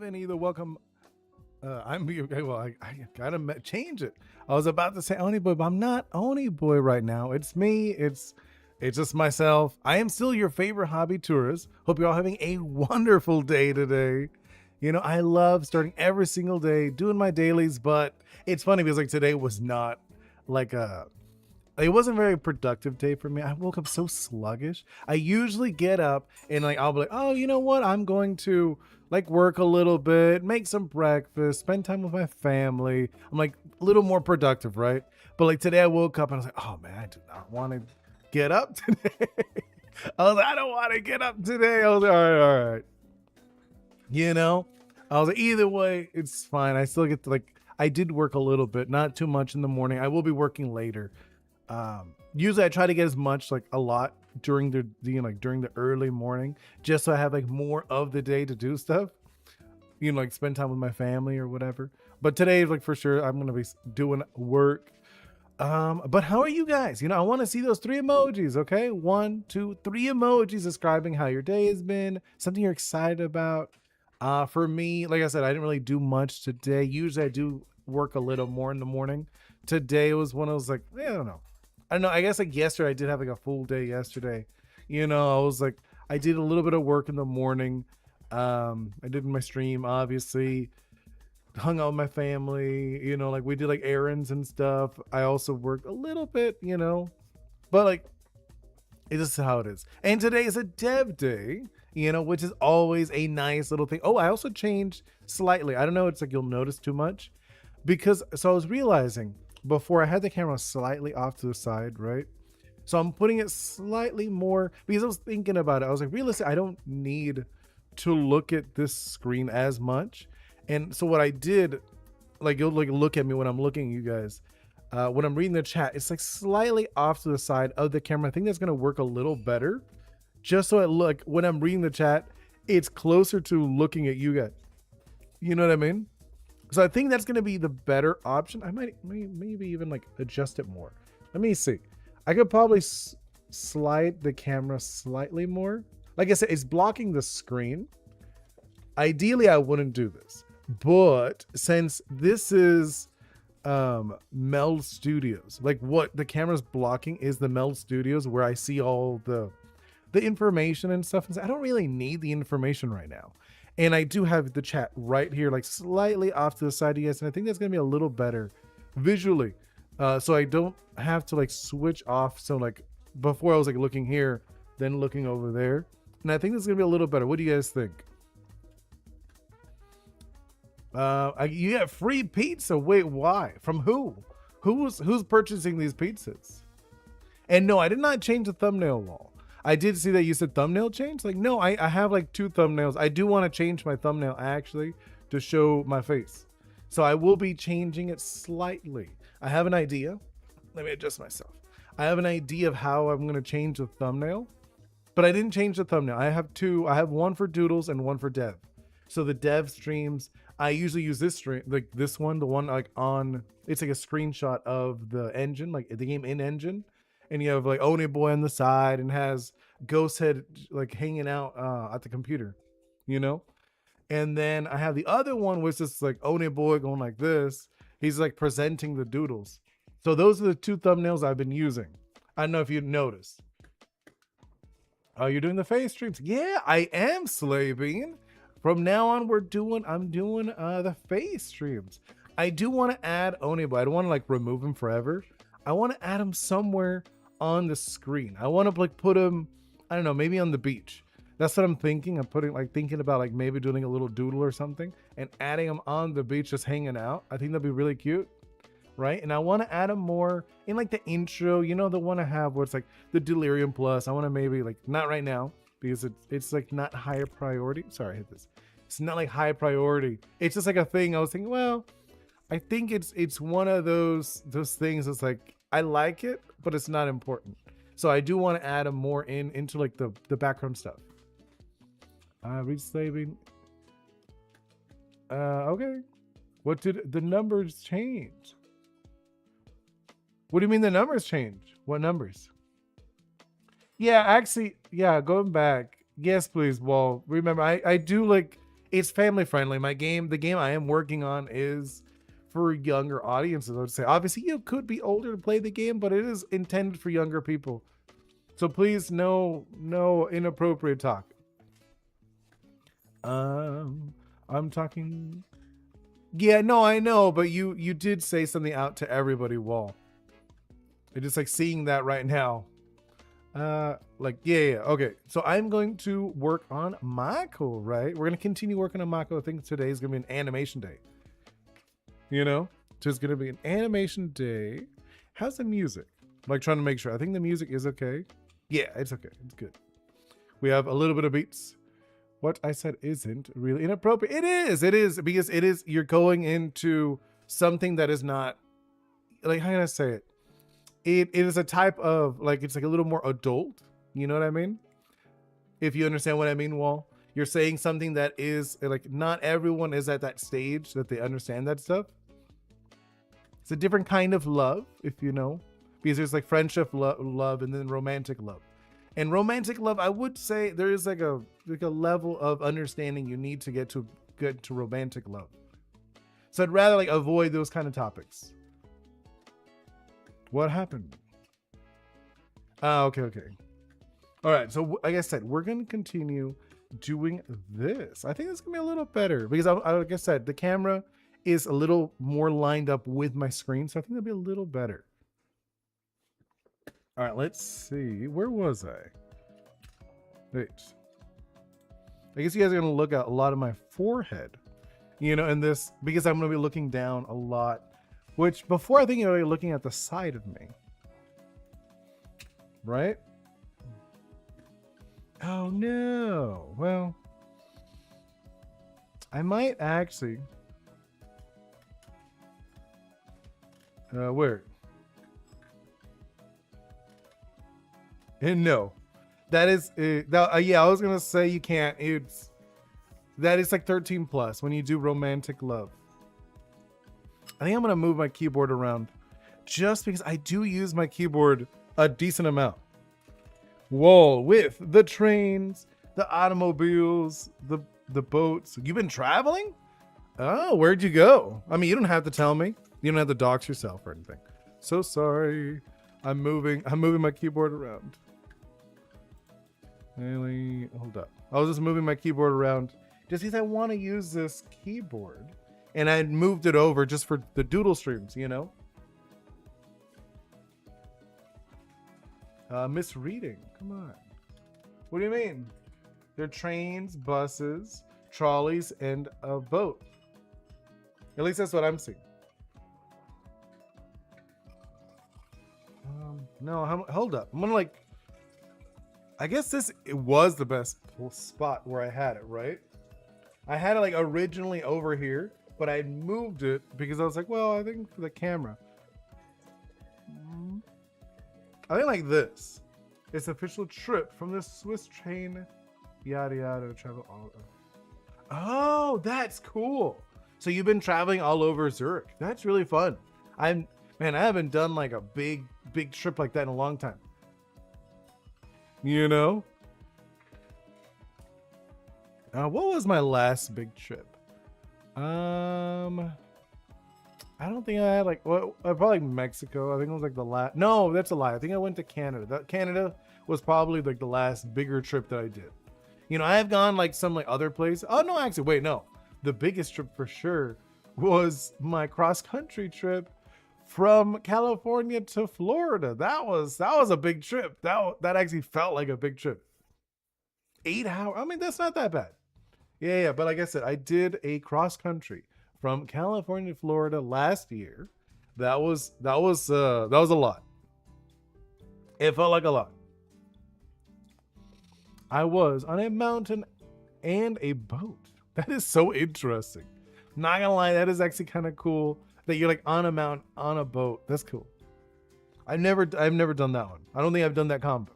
Vinny, the welcome. Okay, well, I gotta change it. I was about to say Oni Boy, but I'm not Oni Boy right now. It's me. It's just myself. I am still your favorite hobby tourist. Hope you're all having a wonderful day today. I love starting every single day doing my dailies, but it's funny because like today was not like a it wasn't a very productive day for me. I woke up so sluggish. I usually get up and like I'll be like, oh, you know what? I'm going to like work a little bit, make some breakfast, spend time with my family. I'm like a little more productive, right? But like today I woke up and I was like, oh man, I do not want to get up today. I was like, I don't want to get up today. I was like, all right. You know? I was like, either way, it's fine. I still get to like I did work a little bit, not too much in the morning. I will be working later. Usually I try to get as much like a lot during during the early morning, just so I have like more of the day to do stuff, like spend time with my family or whatever. But today, like for sure, I'm gonna be doing work. But how are you guys? I want to see those three emojis. Okay, 1, 2, 3 emojis describing how your day has been, something you're excited about. For me, like I said, I didn't really do much today. Usually I do work a little more in the morning. Today was one of those like, I don't know. I guess like yesterday, I did have like a full day yesterday. I was like, I did a little bit of work in the morning. I did my stream, obviously, hung out with my family, like we did like errands and stuff. I also worked a little bit, but like, it's just how it is. And today is a dev day, which is always a nice little thing. Oh, I also changed slightly. I don't know. It's like you'll notice too much so I was realizing before I had the camera slightly off to the side, right? So I'm putting it slightly more because I was thinking about it. I was like, realistically, I don't need to look at this screen as much. And so what I did, like you'll like look at me when I'm looking at you guys. When I'm reading the chat, it's like slightly off to the side of the camera. I think that's gonna work a little better. Just so when I'm reading the chat, it's closer to looking at you guys. You know what I mean? So I think that's going to be the better option. I might maybe even like adjust it more. Let me see. I could probably slide the camera slightly more. Like I said, it's blocking the screen. Ideally, I wouldn't do this. But since this is Meld Studios, like what the camera's blocking is the Meld Studios where I see all the information and stuff. I don't really need the information right now. And I do have the chat right here, like slightly off to the side of you guys. And I think that's going to be a little better visually. So I don't have to like switch off. So like before I was like looking here, then looking over there. And I think this is going to be a little better. What do you guys think? You get free pizza. Wait, why? From who? Who's purchasing these pizzas? And no, I did not change the thumbnail wall. I did see that you said thumbnail change. Like, no, I have like 2 thumbnails. I do want to change my thumbnail actually to show my face. So I will be changing it slightly. I have an idea. Let me adjust myself. I have an idea of how I'm going to change the thumbnail, but I didn't change the thumbnail. I have 2. I have one for doodles and one for dev. So the dev streams, I usually use this stream, like this one, the one like it's like a screenshot of the engine, like the game in engine. And you have like Oni Boi on the side and has Ghost Head like hanging out at the computer, And then I have the other one which is like Oni Boi going like this. He's like presenting the doodles. So those are the 2 thumbnails I've been using. I don't know if you noticed. Oh, you're doing the face streams? Yeah, I am, Slaybean. From now on, I'm doing the face streams. I do want to add Oni Boi. I don't want to like remove him forever. I want to add him somewhere on the screen. I want to like put him, I don't know, maybe on the beach. That's what I'm thinking. I'm thinking about like maybe doing a little doodle or something and adding him on the beach, just hanging out. I think that'd be really cute, right? And I want to add him more in like the intro, the one I have where it's like the Delirium Plus. I want to maybe like, not right now because it's like not higher priority. Sorry, I hit this. It's not like high priority. It's just like a thing. I was thinking, well, I think it's one of those things that's like, I like it, but it's not important. So I do want to add them more into like the background stuff. Reslaving. Okay. What did the numbers change? What do you mean the numbers change? What numbers? Yeah, actually, yeah, going back. Yes, please. Well, remember, I do like It's family friendly. The game I am working on is for younger audiences. I would say, obviously, you could be older to play the game, but it is intended for younger people. So please, no inappropriate talk. I'm talking. Yeah, no, I know, but you did say something out to everybody, Wall. It's just like seeing that right now. Like, yeah, okay. So I'm going to work on Mako, right? We're gonna continue working on Mako. I think today is gonna be an animation day. You know? So it's gonna be an animation day. How's the music? I'm like trying to make sure. I think the music is okay. Yeah, it's okay. It's good. We have a little bit of beats. What I said isn't really inappropriate. It is because it is, you're going into something that is not, like, how can I say it? It is a type of, like, it's like a little more adult. You know what I mean? If you understand what I mean, Wall. You're saying something that is, like, not everyone is at that stage that they understand that stuff. It's a different kind of love, if you know. Because there's, like, friendship love and then romantic love. And romantic love, I would say there is like a level of understanding you need to get to romantic love. So I'd rather like avoid those kind of topics. What happened? Okay. All right. So like I said, we're going to continue doing this. I think it's going to be a little better because like I said, the camera is a little more lined up with my screen. So I think it'll be a little better. All right, let's see. Where was I? Wait. I guess you guys are going to look at a lot of my forehead, you know, in this, because I'm going to be looking down a lot, which before I think you're really looking at the side of me. Right? Oh, no. Well, I might actually. Where? And no, that is yeah, I was gonna say you can't. That is like 13 plus when you do romantic love. I think I'm gonna move my keyboard around just because I do use my keyboard a decent amount. Whoa, with the trains, the automobiles, the boats. You've been traveling? Oh, where'd you go? I mean, you don't have to tell me. You don't have to dox yourself or anything. So sorry. I'm moving my keyboard around. Really, hold up. I was just moving my keyboard around just because I want to use this keyboard, and I moved it over just for the doodle streams, you know. Misreading. Come on. What do you mean? There are trains, buses, trolleys, and a boat. At least that's what I'm seeing. No, hold up. I'm gonna like. I guess it was the best spot where I had it, right? I had it like originally over here, but I moved it because I was like, well, I think for the camera. I think like this. It's official trip from the Swiss train, yada yada, travel all over. Oh, that's cool. So you've been traveling all over Zurich. That's really fun. Man, I haven't done like a big trip like that in a long time. You know? What was my last big trip? I don't think I had like, well, probably Mexico. I think it was like the last. No, that's a lie. I think I went to Canada. Canada was probably like the last bigger trip that I did. You know, I have gone like some like other places. Oh no, actually, wait, no. The biggest trip for sure was my cross country trip from California to Florida. That was a big trip. That actually felt like a big trip. 8 hours. I mean, that's not that bad. Yeah. But like I said, I did a cross country from California to Florida last year. That was a lot. It felt like a lot. I was on a mountain and a boat. That is so interesting. Not gonna lie, that is actually kind of cool. That you're like on a mountain, on a boat. That's cool. I've never done that one. I don't think I've done that combo.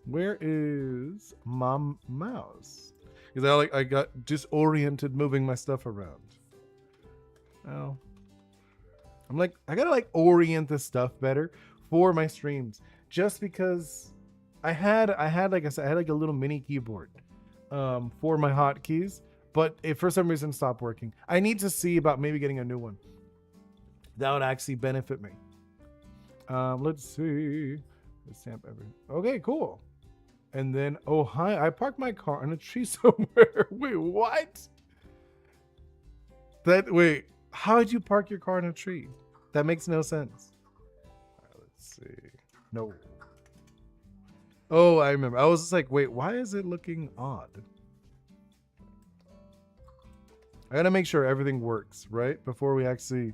Where is my mouse? Because I got disoriented moving my stuff around. Oh. I'm like, I gotta like orient this stuff better for my streams. Just because I had like I said, I had like a little mini keyboard for my hotkeys, but it for some reason stopped working. I need to see about maybe getting a new one. That would actually benefit me. Let's see. Stamp everything. Okay, cool. And then, oh hi, I parked my car in a tree somewhere. Wait, what? Wait, how did you park your car in a tree? That makes no sense. All right, let's see. No. Oh, I remember. I was just like, wait, why is it looking odd? I gotta make sure everything works, right? Before we actually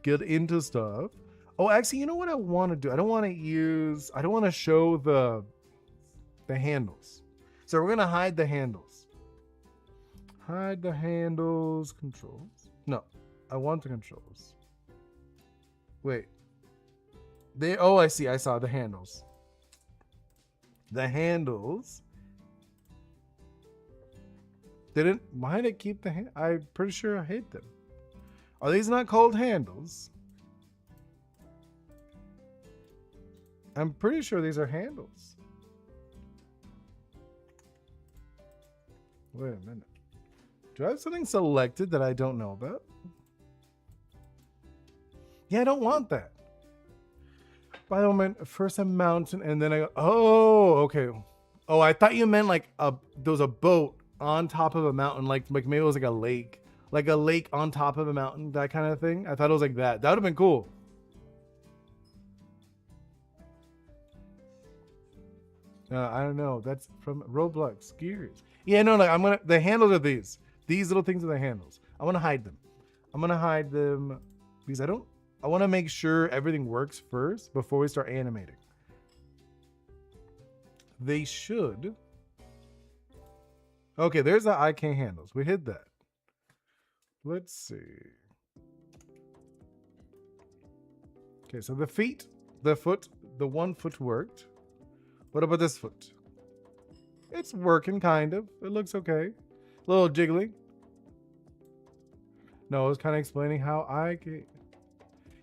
get into stuff. Oh, actually, you know what I want to do? I don't want to show the handles. So we're gonna hide the handles. Hide the handles, controls. No, I want the controls. Wait. Oh, I see. I saw the handles. The handles. Why did it keep the hand? I'm pretty sure I hid them. Are these not called handles? I'm pretty sure these are handles. Wait a minute. Do I have something selected that I don't know about? Yeah, I don't want that. Bioman, first a mountain, and then I go, oh, okay. Oh, I thought you meant like there was a boat on top of a mountain, like maybe it was like a lake on top of a mountain, that kind of thing. I thought it was like that. That would have been cool. I don't know. That's from Roblox Gears. Yeah, no, like the handles are these. These little things are the handles. I want to hide them. I'm gonna hide them because I want to make sure everything works first before we start animating. They should. Okay, there's the IK handles. We hid that. Let's see. Okay, so the feet, the foot, the one foot worked. What about this foot? It's working, kind of. It looks okay. A little jiggly. No, I was kind of explaining how IK.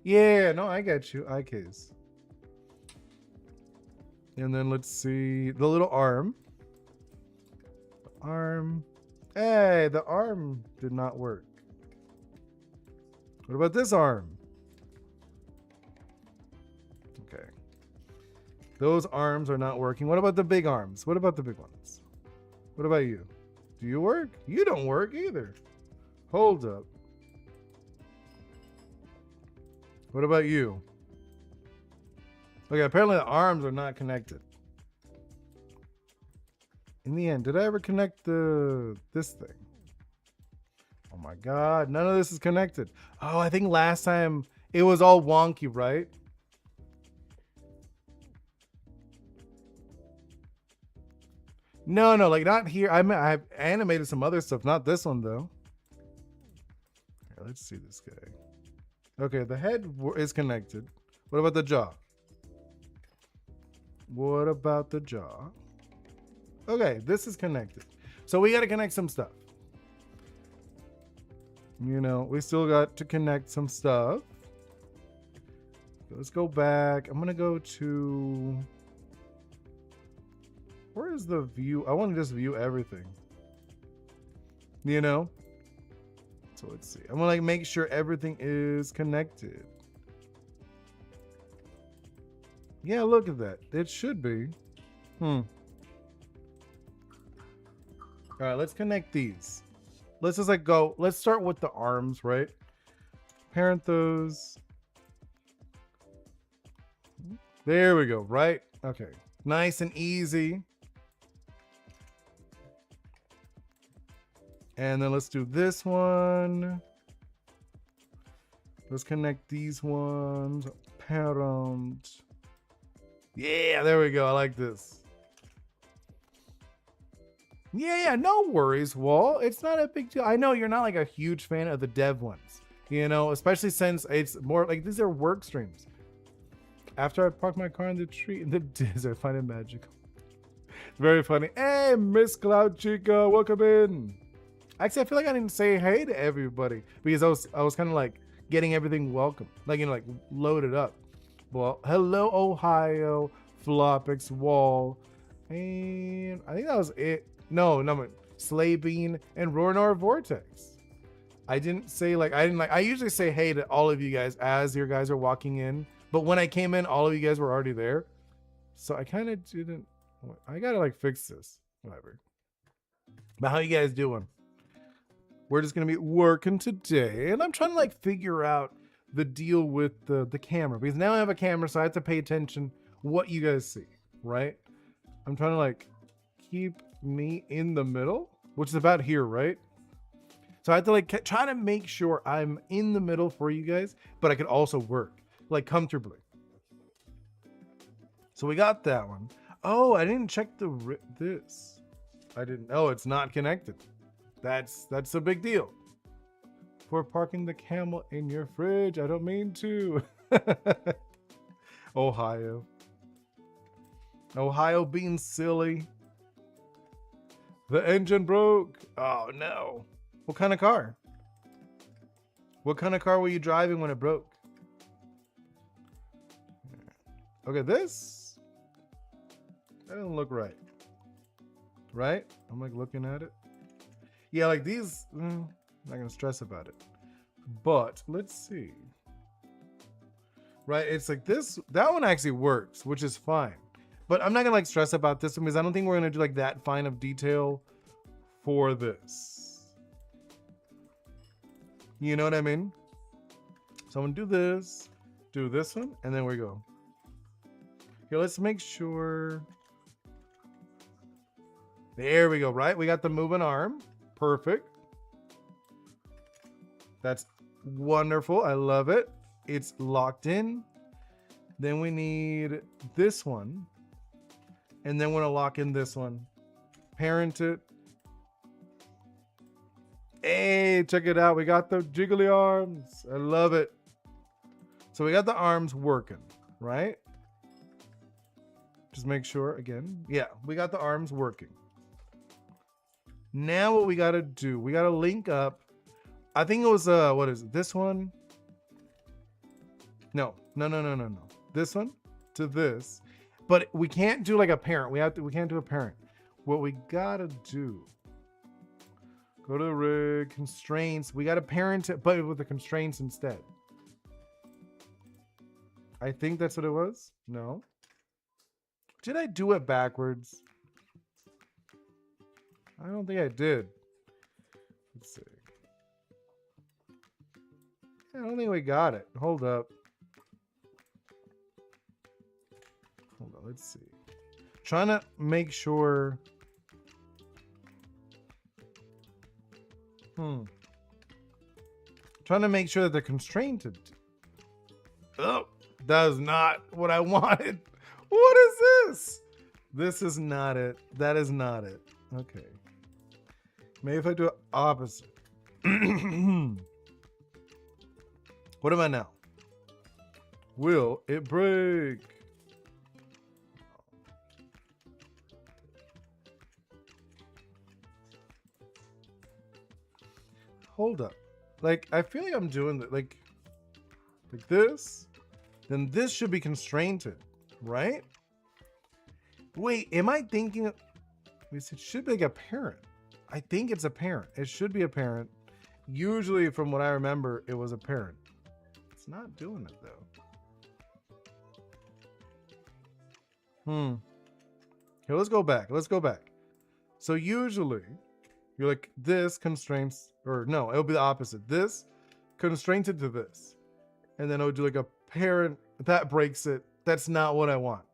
Yeah, no, I get you. IKs. And then let's see the little arm. Arm. Hey, the arm did not work. What about this arm? Okay. Those arms are not working. What about the big arms? What about the big ones? What about you? Do you work? You don't work either. Hold up. What about you? Okay, apparently the arms are not connected. In the end, did I ever connect this thing? Oh my god, none of this is connected. Oh, I think last time it was all wonky, right? No, like not here. I've animated some other stuff, not this one though. Here, let's see this guy. Okay, the head is connected. What about the jaw? What about the jaw? Okay, this is connected. So we got to connect some stuff. You know, we still got to connect some stuff. Let's go back. I'm going to go to... Where is the view? I want to just view everything. You know? So let's see. I'm going to like make sure everything is connected. Yeah, look at that. It should be. All right, let's connect these. Let's just like go. Let's start with the arms, right? Parent those. There we go, right? Okay. Nice and easy. And then let's do this one. Let's connect these ones. Parent. Yeah, there we go. I like this. Yeah, no worries, Wall. It's not a big deal. I know you're not like a huge fan of the dev ones, you know, especially since it's more like these are work streams. After I park my car in the tree in the desert, I find it magical. It's very funny. Hey, Miss Cloud Chica, welcome in. Actually, I feel like I didn't say hey to everybody because I was kind of like getting everything welcome, like, you know, like loaded up. Well, hello, Ohio, Flopix, Wall, and I think that was it. No, Slay Bean, and Rornar Vortex. I didn't say like, I usually say hey to all of you guys as your guys are walking in. But when I came in, all of you guys were already there. So I kind of didn't, I gotta like fix this, whatever. But how you guys doing? We're just gonna be working today, and I'm trying to like figure out the deal with the camera, because now I have a camera, so I have to pay attention what you guys see, right? I'm trying to like keep me in the middle, which is about here, right? So I have to like try to make sure I'm in the middle for you guys, but I could also work like comfortably. So we got that one. Oh, I didn't check this. I didn't. Oh, it's not connected. That's a big deal. For parking the camel in your fridge. I don't mean to. Ohio. Ohio being silly. The engine broke. Oh no. What kind of car? What kind of car were you driving when it broke? Okay, this. That doesn't look right. Right? I'm like looking at it. Yeah, like these. I'm not gonna stress about it. But let's see. Right? It's like this. That one actually works, which is fine. But I'm not gonna like stress about this one because I don't think we're gonna do like that fine of detail for this. You know what I mean? So I'm gonna do this one, and then we go. Okay, let's make sure. There we go, right? We got the moving arm. Perfect. That's wonderful. I love it. It's locked in. Then we need this one. And then we're gonna lock in this one. Parent it. Hey, check it out. We got the jiggly arms. I love it. So we got the arms working, right? Just make sure again. Yeah, we got the arms working. Now what we got to do, we got to link up. I think it was, what is it? This one? No. This one to this. But we can't do like a parent. We can't do a parent. What we got to do, go to the rig, constraints. We got to parent it, but with the constraints instead. I think that's what it was. No. Did I do it backwards? I don't think I did. Let's see. I don't think we got it. Hold up. Hold on. Let's see. Trying to make sure. Trying to make sure that they're constrained to. Oh, that is not what I wanted. What is this? This is not it. That is not it. Okay. Maybe if I do it opposite. What am I now? Will it break? Hold up. Like, I feel like I'm doing that. Like this. Then this should be constrained, right? Wait, am I thinking? It should be like a parent. I think it's a parent. It should be a parent. Usually, from what I remember, it was a parent. It's not doing it though. Okay, let's go back. Let's go back. So usually, you're like this constraints, or no, it'll be the opposite. This constrained it to this, and then it'll do like a parent that breaks it. That's not what I want.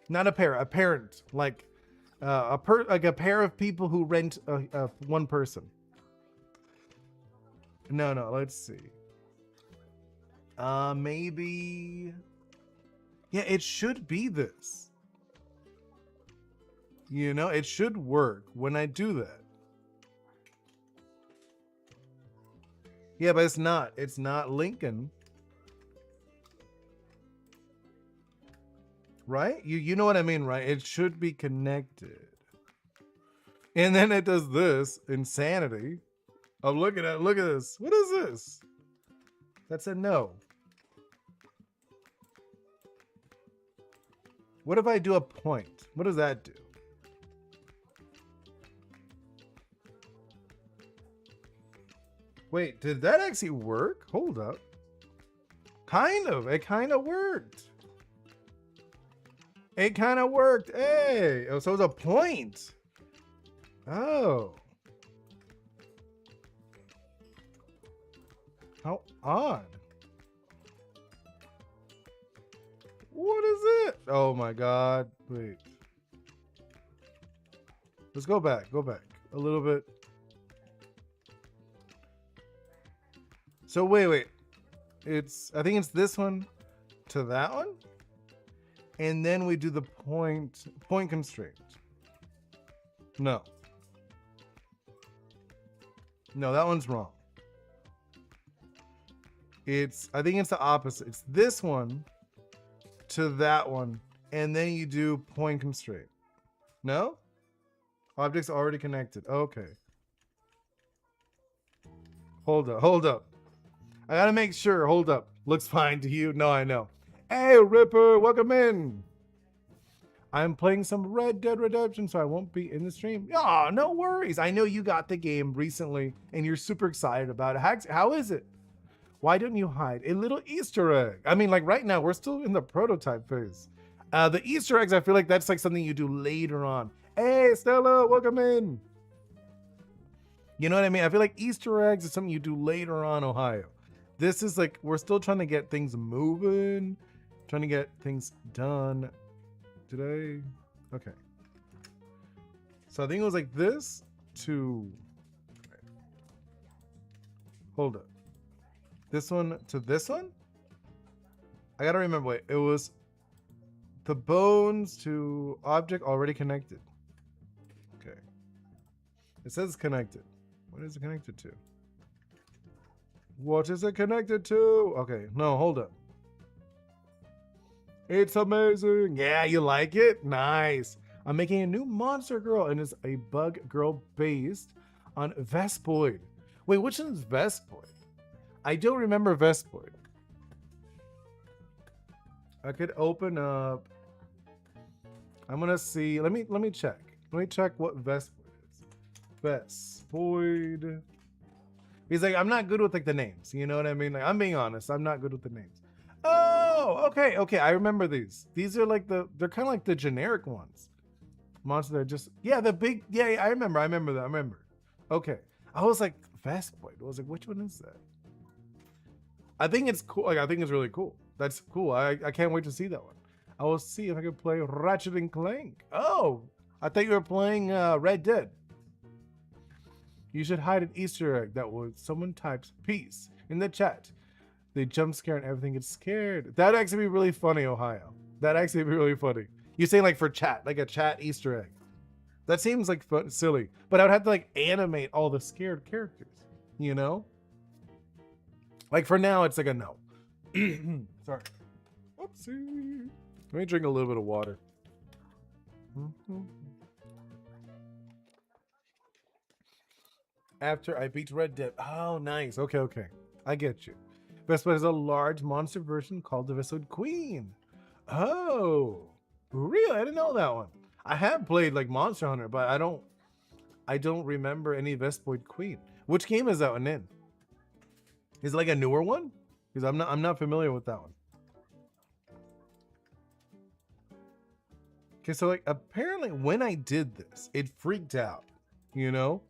Not a parent. A parent, like like a pair of people who rent one person. No. Let's see. Maybe. Yeah, it should be this. You know, it should work when I do that. Yeah, but it's not. It's not Lincoln. Right? You know what I mean, right? It should be connected. And then it does this insanity. I'm looking at it. Look at this. What is this? That's a no. What if I do a point? What does that do? Wait, did that actually work? Hold up. Kind of. It kind of worked. It kind of worked. Hey. Oh, so it was a point. Oh. How odd. What is it? Oh my god. Wait. Let's go back. Go back. A little bit. So wait. I think it's this one to that one. And then we do the point constraint. No. No, that one's wrong. I think it's the opposite. It's this one to that one. And then you do point constraint. No? Objects already connected. Okay. Hold up. I gotta make sure. Hold up. Looks fine to you. No, I know. Hey, Ripper, welcome in. I'm playing some Red Dead Redemption, so I won't be in the stream. Oh, no worries. I know you got the game recently, and you're super excited about it. How is it? Why don't you hide a little Easter egg? I mean, like right now, we're still in the prototype phase. The Easter eggs, I feel like that's like something you do later on. Hey, Stella, welcome in. You know what I mean? I feel like Easter eggs is something you do later on, Ohio. This is like, we're still trying to get things moving, trying to get things done today. Okay. So I think it was like this to, hold up. This one to this one? I gotta remember, wait, it was the bones to object already connected. Okay. It says connected. What is it connected to? What is it connected to? Okay, no, hold up. It's amazing. Yeah, you like it? Nice. I'm making a new monster girl, and it's a bug girl based on Vespoid. Wait, which one is Vespoid? I don't remember Vespoid. I could open up. I'm gonna see. Let me check. Let me check what Vespoid is. Vespoid. He's like, I'm not good with like the names. You know what I mean? Like, I'm being honest. I'm not good with the names. Oh, okay. I remember these. These are like they're kind of like the generic ones. Monsters that are just, yeah, the big, yeah, I remember that. Okay. I was like, Vespoid. I was like, which one is that? I think it's cool. Like, I think it's really cool. That's cool. I can't wait to see that one. I will see if I can play Ratchet and Clank. Oh, I thought you were playing Red Dead. You should hide an Easter egg that when someone types peace in the chat, they jump scare and everything gets scared. That'd actually be really funny, Ohio. That'd actually be really funny. You saying like for chat, like a chat Easter egg. That seems like silly, but I would have to like animate all the scared characters, you know? Like for now, it's like a no. Sorry. Whoopsie. Let me drink a little bit of water. After I beat Red Dead. Oh, nice. Okay. I get you. Vespa is a large monster version called the Vespoid Queen. Oh, really? I didn't know that one. I have played like Monster Hunter, but I don't remember any Vespoid Queen. Which game is that one in? Is it like a newer one? Because I'm not familiar with that one. Okay, so like apparently when I did this, it freaked out, you know?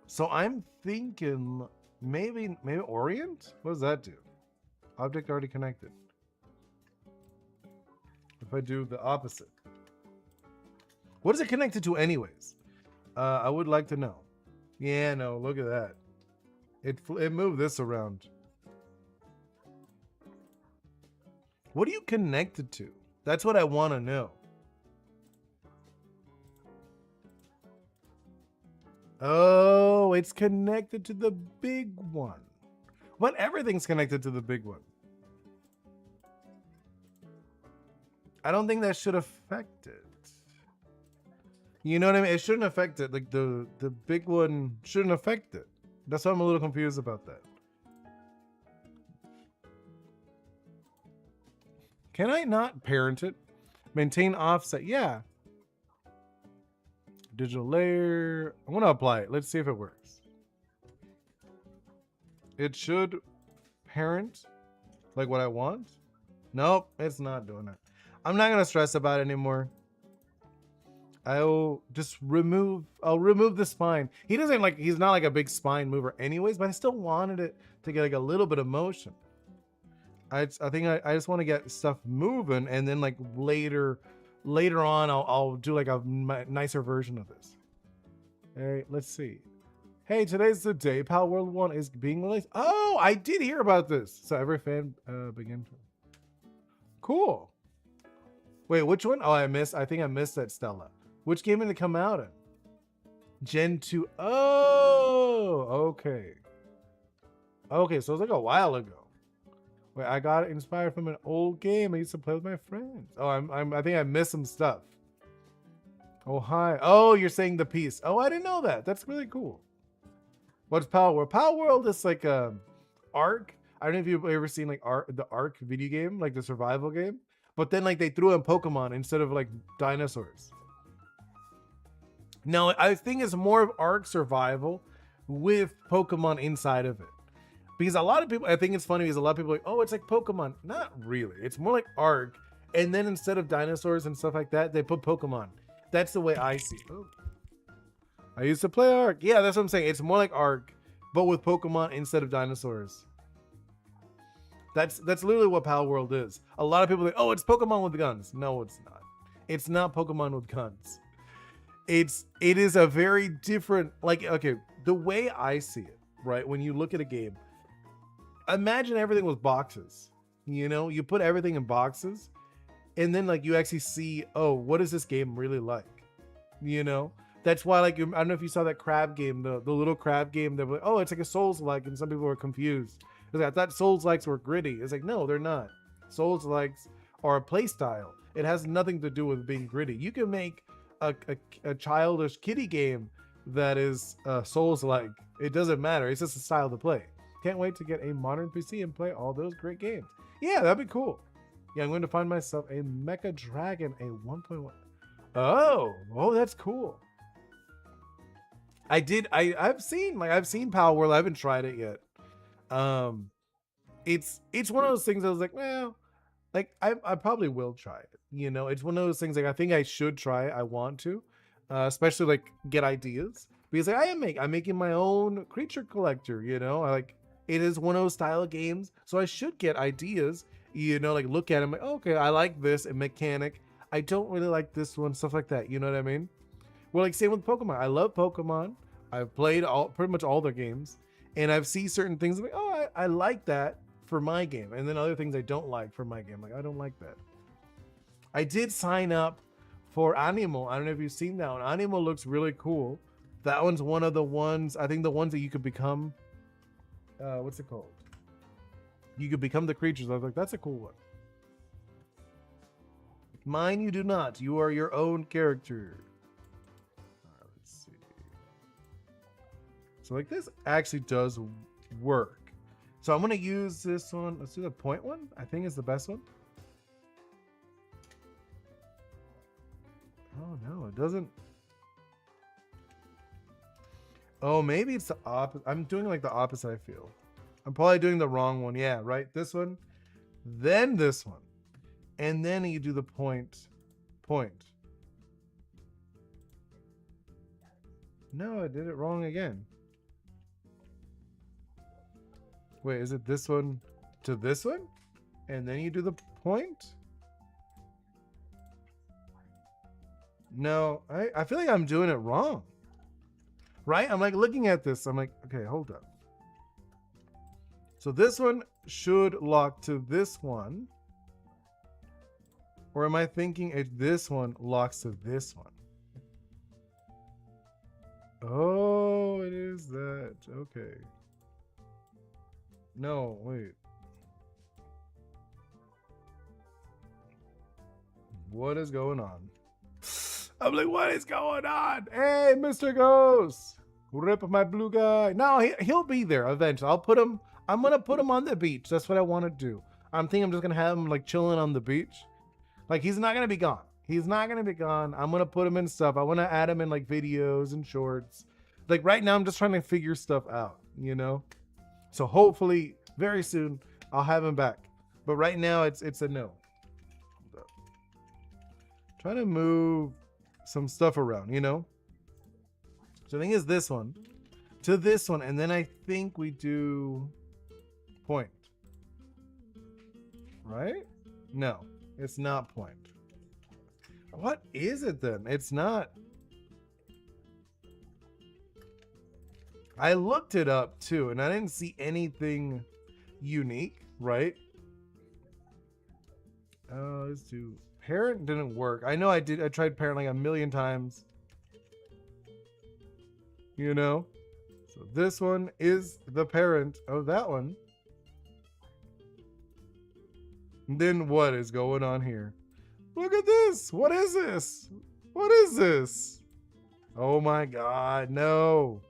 So I'm thinking maybe Orient? What does that do? Object already connected. If I do the opposite. What is it connected to anyways? I would like to know. Yeah, no, look at that. It moved this around. What are you connected to? That's what I want to know. Oh, it's connected to the big one. But everything's connected to the big one. I don't think that should affect it. You know what I mean? It shouldn't affect it. Like the big one shouldn't affect it. That's why I'm a little confused about that. Can I not parent it? Maintain offset. Yeah. Digital layer. I want to apply it. Let's see if it works. It should parent like what I want. Nope, it's not doing it. I'm not gonna stress about it anymore. I'll remove the spine. He doesn't like, he's not like a big spine mover anyways, but I still wanted it to get like a little bit of motion. I think I just want to get stuff moving, and then like later on I'll do like a nicer version of this. All right, let's see. Hey, today's the day Power World 1 is being released. Oh, I did hear about this. So every fan begin. Cool. Wait, which one? Oh, I think I missed that, Stella. Which game did it come out in? Gen 2. Oh, okay. Okay, so it was like a while ago. Wait, I got it inspired from an old game I used to play with my friends. Oh, I think I missed some stuff. Oh, hi. Oh, you're saying the piece. Oh, I didn't know that. That's really cool. What's Power World? Power World is like a Ark. I don't know if you've ever seen like the Ark video game, like the survival game. But then like they threw in Pokemon instead of like dinosaurs. No, I think it's more of Ark survival with Pokemon inside of it. Because a lot of people, I think it's funny because a lot of people are like, oh, it's like Pokemon. Not really. It's more like Ark. And then instead of dinosaurs and stuff like that, they put Pokemon. That's the way I see it. Oh. I used to play Ark. Yeah, that's what I'm saying. It's more like Ark, but with Pokemon instead of dinosaurs. That's literally what Power World is. A lot of people are like, oh, it's Pokemon with guns. No, it's not. It's not Pokemon with guns. It is a very different, like, okay, the way I see it, right? When you look at a game, imagine everything was boxes. You know, you put everything in boxes, and then like you actually see, oh, what is this game really like? You know, that's why, like, I don't know if you saw that crab game, the little crab game that was like, oh, it's like a Souls-like, and some people were confused. Like, I thought Souls-likes were gritty. It's like, no, they're not. Souls-likes are a play style. It has nothing to do with being gritty. You can make a childish kiddie game that is Souls-like. It doesn't matter. It's just a style to play. Can't wait to get a modern PC and play all those great games. Yeah, that'd be cool. Yeah, I'm going to find myself a Mecha Dragon, a 1.1. Oh, that's cool. I've seen Power World. I haven't tried it yet. It's one of those things I was like, well, like I probably will try it. You know, it's one of those things like I think I should try it. I want to, especially like get ideas, because like I'm making my own creature collector. You know, it is one of those style of games, so I should get ideas. You know, like look at them like, oh, okay, I like this and mechanic. I don't really like this one, stuff like that. You know what I mean? Well, like same with Pokemon. I love Pokemon. I've played pretty much all their games, and I've seen certain things like, oh, I like that for my game, and then other things I don't like for my game. Like I don't like that. I did sign up for Animal. I don't know if you've seen that one. Animal looks really cool. That one's one of the ones, I think the ones that you could become, what's it called? You could become the creatures. I was like, that's a cool one. Mine you do not. You are your own character. All right, let's see. So like this actually does work. So I'm going to use this one. Let's do the point one. I think is the best one. Oh no, it doesn't. Oh, maybe it's the opposite. I'm doing like the opposite, I feel. I'm probably doing the wrong one. Yeah, right? This one, then this one. And then you do the point. No, I did it wrong again. Wait, is it this one to this one? And then you do the point? No, I feel like I'm doing it wrong. Right? I'm like looking at this. I'm like, okay, hold up. So this one should lock to this one. Or am I thinking this one locks to this one? Oh, it is that. Okay. No, wait. What is going on? I'm like, what is going on? Hey, Mr. Ghost. Rip my blue guy. No, he'll be there eventually. I'm going to put him on the beach. That's what I want to do. I'm thinking I'm just going to have him like chilling on the beach. Like, he's not going to be gone. He's not going to be gone. I'm going to put him in stuff. I want to add him in like videos and shorts. Like right now, I'm just trying to figure stuff out, you know? So hopefully very soon I'll have him back. But right now it's a no. Trying to move some stuff around, you know? So the thing is this one to this one, and then I think we do point. Right? No, it's not point. What is it then? It's not. I looked it up too, and I didn't see anything unique, right? Let's do parent didn't work. I know I did. I tried parent like a million times. You know? So this one is the parent of that one. And then what is going on here? Look at this. What is this? What is this? Oh my God, no.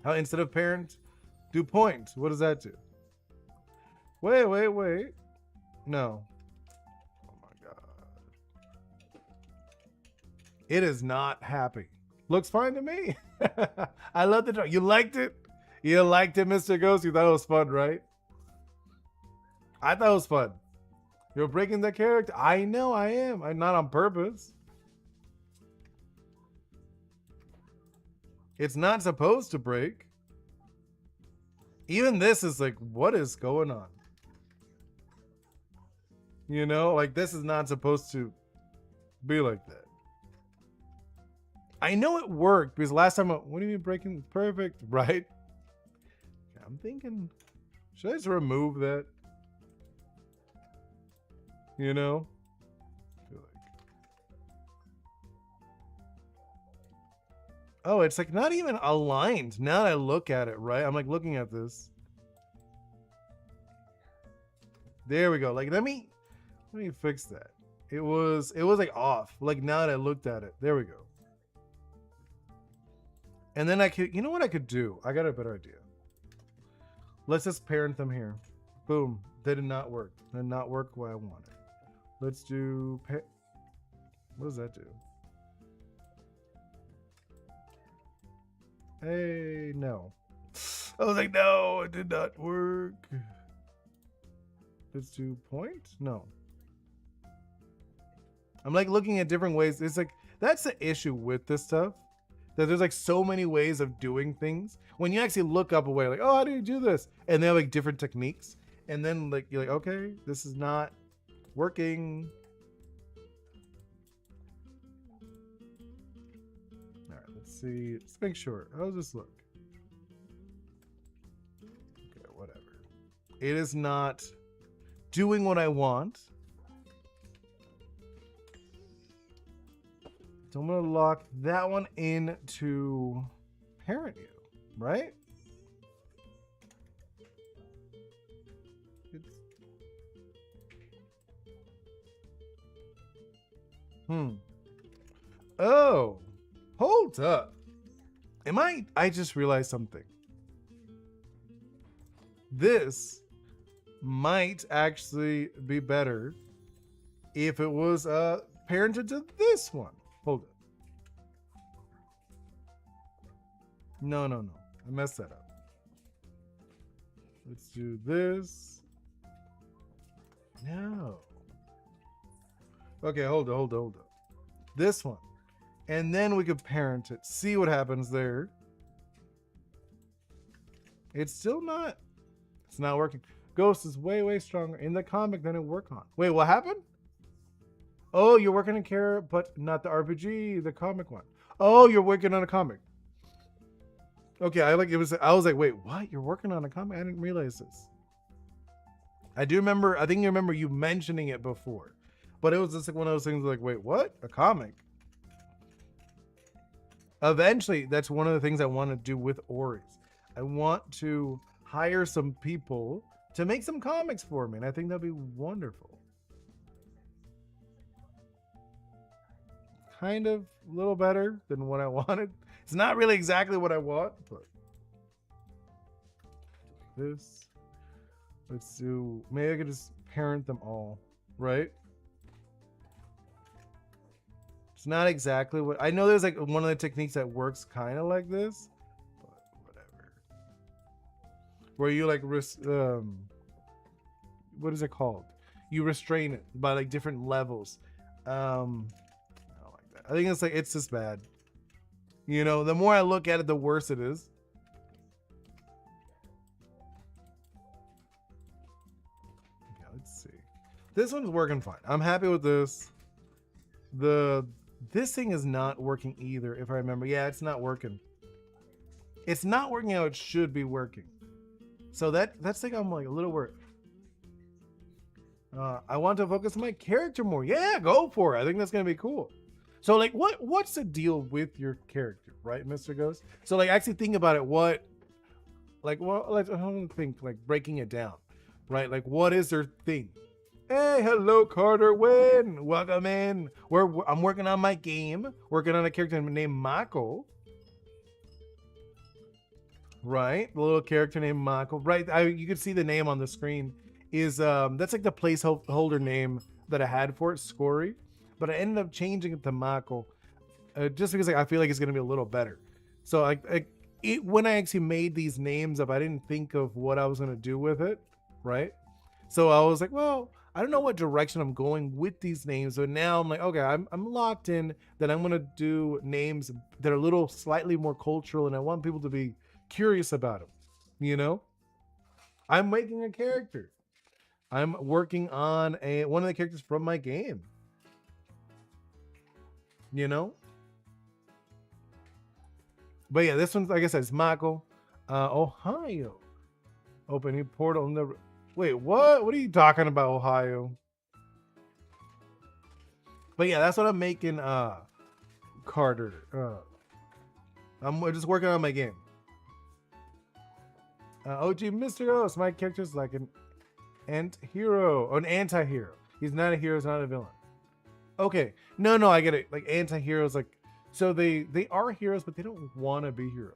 How instead of parent, do point. What does that do? Wait. No. Oh my God. It is not happy. Looks fine to me. I love the drawing. You liked it? You liked it, Mr. Ghost? You thought it was fun, right? I thought it was fun. You're breaking the character. I know I am. I'm not on purpose. It's not supposed to break. Even this is like, what is going on? You know, like this is not supposed to be like that. I know it worked because last time, what do you mean breaking? Perfect, right? I'm thinking, should I just remove that? You know? I feel like... Oh, it's like not even aligned. Now that I look at it, right? I'm like looking at this. There we go. Like let me fix that. It was like off. Like now that I looked at it. There we go. And then I could, you know what I could do? I got a better idea. Let's just parent them here. Boom. They did not work. Did not work what I wanted. Let's do, what does that do? Hey, no. I was like, no, it did not work. Let's do point? No. I'm like looking at different ways. It's like, that's the issue with this stuff. That there's like so many ways of doing things. When you actually look up a way, like, oh, how do you do this? And they have like different techniques. And then like, you're like, okay, this is not working. All right, let's see. Let's make sure. How's this look? Okay, whatever. It is not doing what I want. So I'm going to lock that one in to parent you, right? Oh, hold up. I just realized something. This might actually be better if it was parented to this one. Hold it. No. I messed that up. Let's do this. No. Okay, hold up. This one. And then we could parent it. See what happens there. It's not working. Ghost is way stronger in the comic than it work on. Wait, what happened? Oh, you're working on Kara, but not the RPG, the comic one. Oh, you're working on a comic. Okay, I was like, wait, what? You're working on a comic? I didn't realize this. I think you remember you mentioning it before. But it was just like one of those things like, wait, what? A comic? Eventually, that's one of the things I want to do with Ori's. I want to hire some people to make some comics for me, and I think that'd be wonderful. Kind of a little better than what I wanted. It's not really exactly what I want, but this. Let's do, maybe I could just parent them all, right? It's not exactly what, I know there's like one of the techniques that works kind of like this, but whatever. where you like what is it called? You restrain it by like different levels. I don't like that. I think it's like it's just bad. You know, the more I look at it, the worse it is. Okay, let's see. This one's working fine. I'm happy with this. This thing is not working either, if I remember. Yeah, it's not working. It's not working how it should be working. So that's like I'm like a little worried. I want to focus on my character more. Yeah, go for it. I think that's gonna be cool. So like what's the deal with your character, right, Mr. Ghost? So like actually think about it. What like what like I don't think like breaking it down, right? Like what is their thing? Hey, hello, Carter Wynn. Welcome in. I'm working on my game, working on a character named Mako. Right, the little character named Mako. Right, you can see the name on the screen. Is that's like the placeholder name that I had for it, Scory, but I ended up changing it to Mako, just because like, I feel like it's gonna be a little better. So when I actually made these names up, I didn't think of what I was gonna do with it, right? So I was like, well, I don't know what direction I'm going with these names, but now I'm like, okay, I'm locked in that I'm gonna do names that are a little slightly more cultural, and I want people to be curious about them. You know, I'm making a character. I'm working on one of the characters from my game. You know? But yeah, this one's, like I said, it's Mako. Ohio. Opening portal in the... Wait, what? What are you talking about, Ohio? But yeah, that's what I'm making, Carter. I'm just working on my game. OG Mr. Ghost, my character's like an anti-hero. An anti-hero. He's not a hero, he's not a villain. Okay. No, I get it. Like anti-heroes, like so they are heroes, but they don't want to be heroes.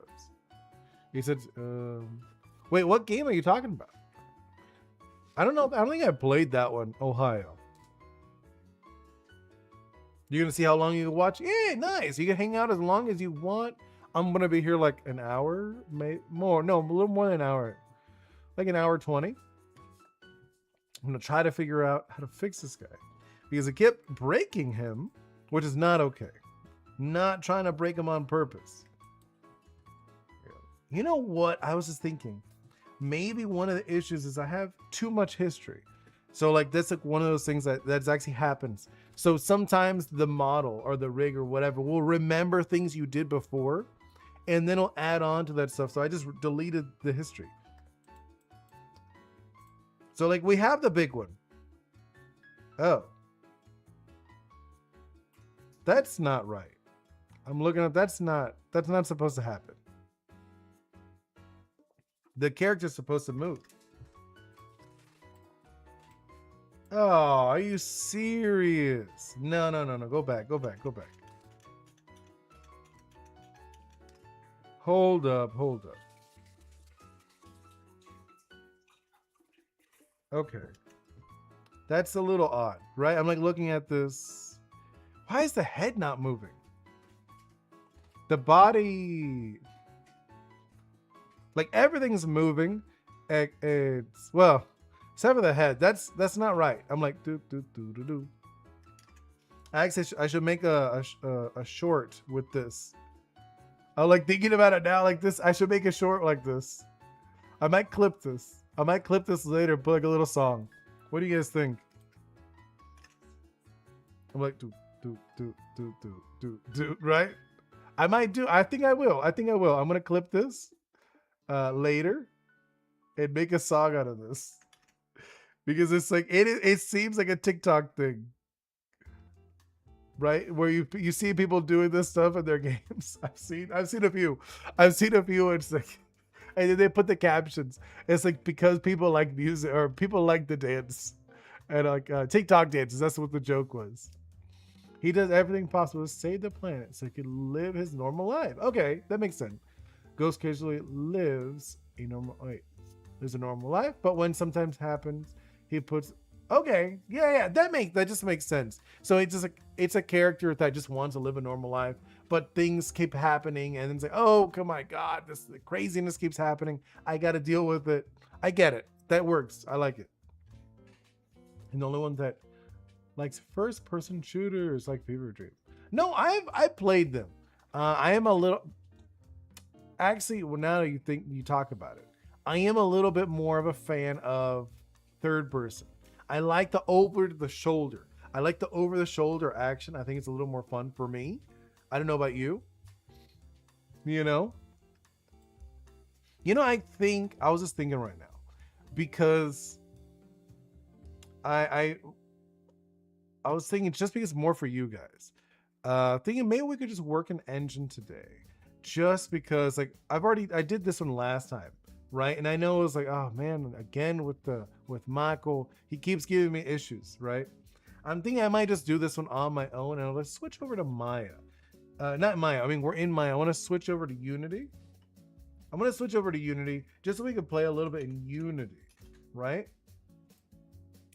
He said, wait, what game are you talking about? I don't know. I don't think I played that one, Ohio. You're gonna see how long you can watch? Yeah, nice. You can hang out as long as you want. I'm gonna be here like an hour, maybe more. No, a little more than an hour. Like an hour 20. I'm gonna try to figure out how to fix this guy. Because it kept breaking him, which is not okay. Not trying to break him on purpose. You know what? I was just thinking. Maybe one of the issues is I have too much history. So like that's like one of those things that's actually happens. So sometimes the model or the rig or whatever will remember things you did before, and then it'll add on to that stuff. So I just deleted the history. So like we have the big one. Oh. That's not right. I'm looking up, that's not supposed to happen. The character's supposed to move. Oh, are you serious? No. Go back. Hold up. Okay. That's a little odd, right? I'm like looking at this. Why is the head not moving? The body, like everything's moving. It's well, except for the head. That's not right. I'm like do. Actually, I should make a short with this. I'm like thinking about it now. Like this, I should make a short like this. I might clip this. Later. Put like a little song. What do you guys think? I'm like do. Right? I might do. I think I will. I'm gonna clip this later and make a song out of this because it's like it seems like a TikTok thing, right? Where you see people doing this stuff in their games. I've seen a few. It's like, and then they put the captions. It's like because people like music or people like the dance, and like TikTok dances. That's what the joke was. He does everything possible to save the planet so he can live his normal life. Okay, that makes sense. Ghost occasionally lives a normal life, but when sometimes happens, he puts. Okay, yeah, that just makes sense. So it's just like it's a character that just wants to live a normal life, but things keep happening, and it's like, oh, come my God, this the craziness keeps happening. I got to deal with it. I get it. That works. I like it. And the only one that likes first person shooters like Fever Dream. No, I played them. I am a little actually. Well, now that you talk about it, I am a little bit more of a fan of third person. I like the over the shoulder. I like the over the shoulder action. I think it's a little more fun for me. I don't know about you. You know, I think I was just thinking right now because I I was thinking just because more for you guys. Thinking maybe we could just work an engine today, just because like I did this one last time, right? And I know it was like, oh man, again with Michael, he keeps giving me issues, right? I'm thinking I might just do this one on my own, and let's switch over to Maya. Not Maya. I mean, we're in Maya. I want to switch over to Unity. I'm gonna switch over to Unity just so we can play a little bit in Unity, right?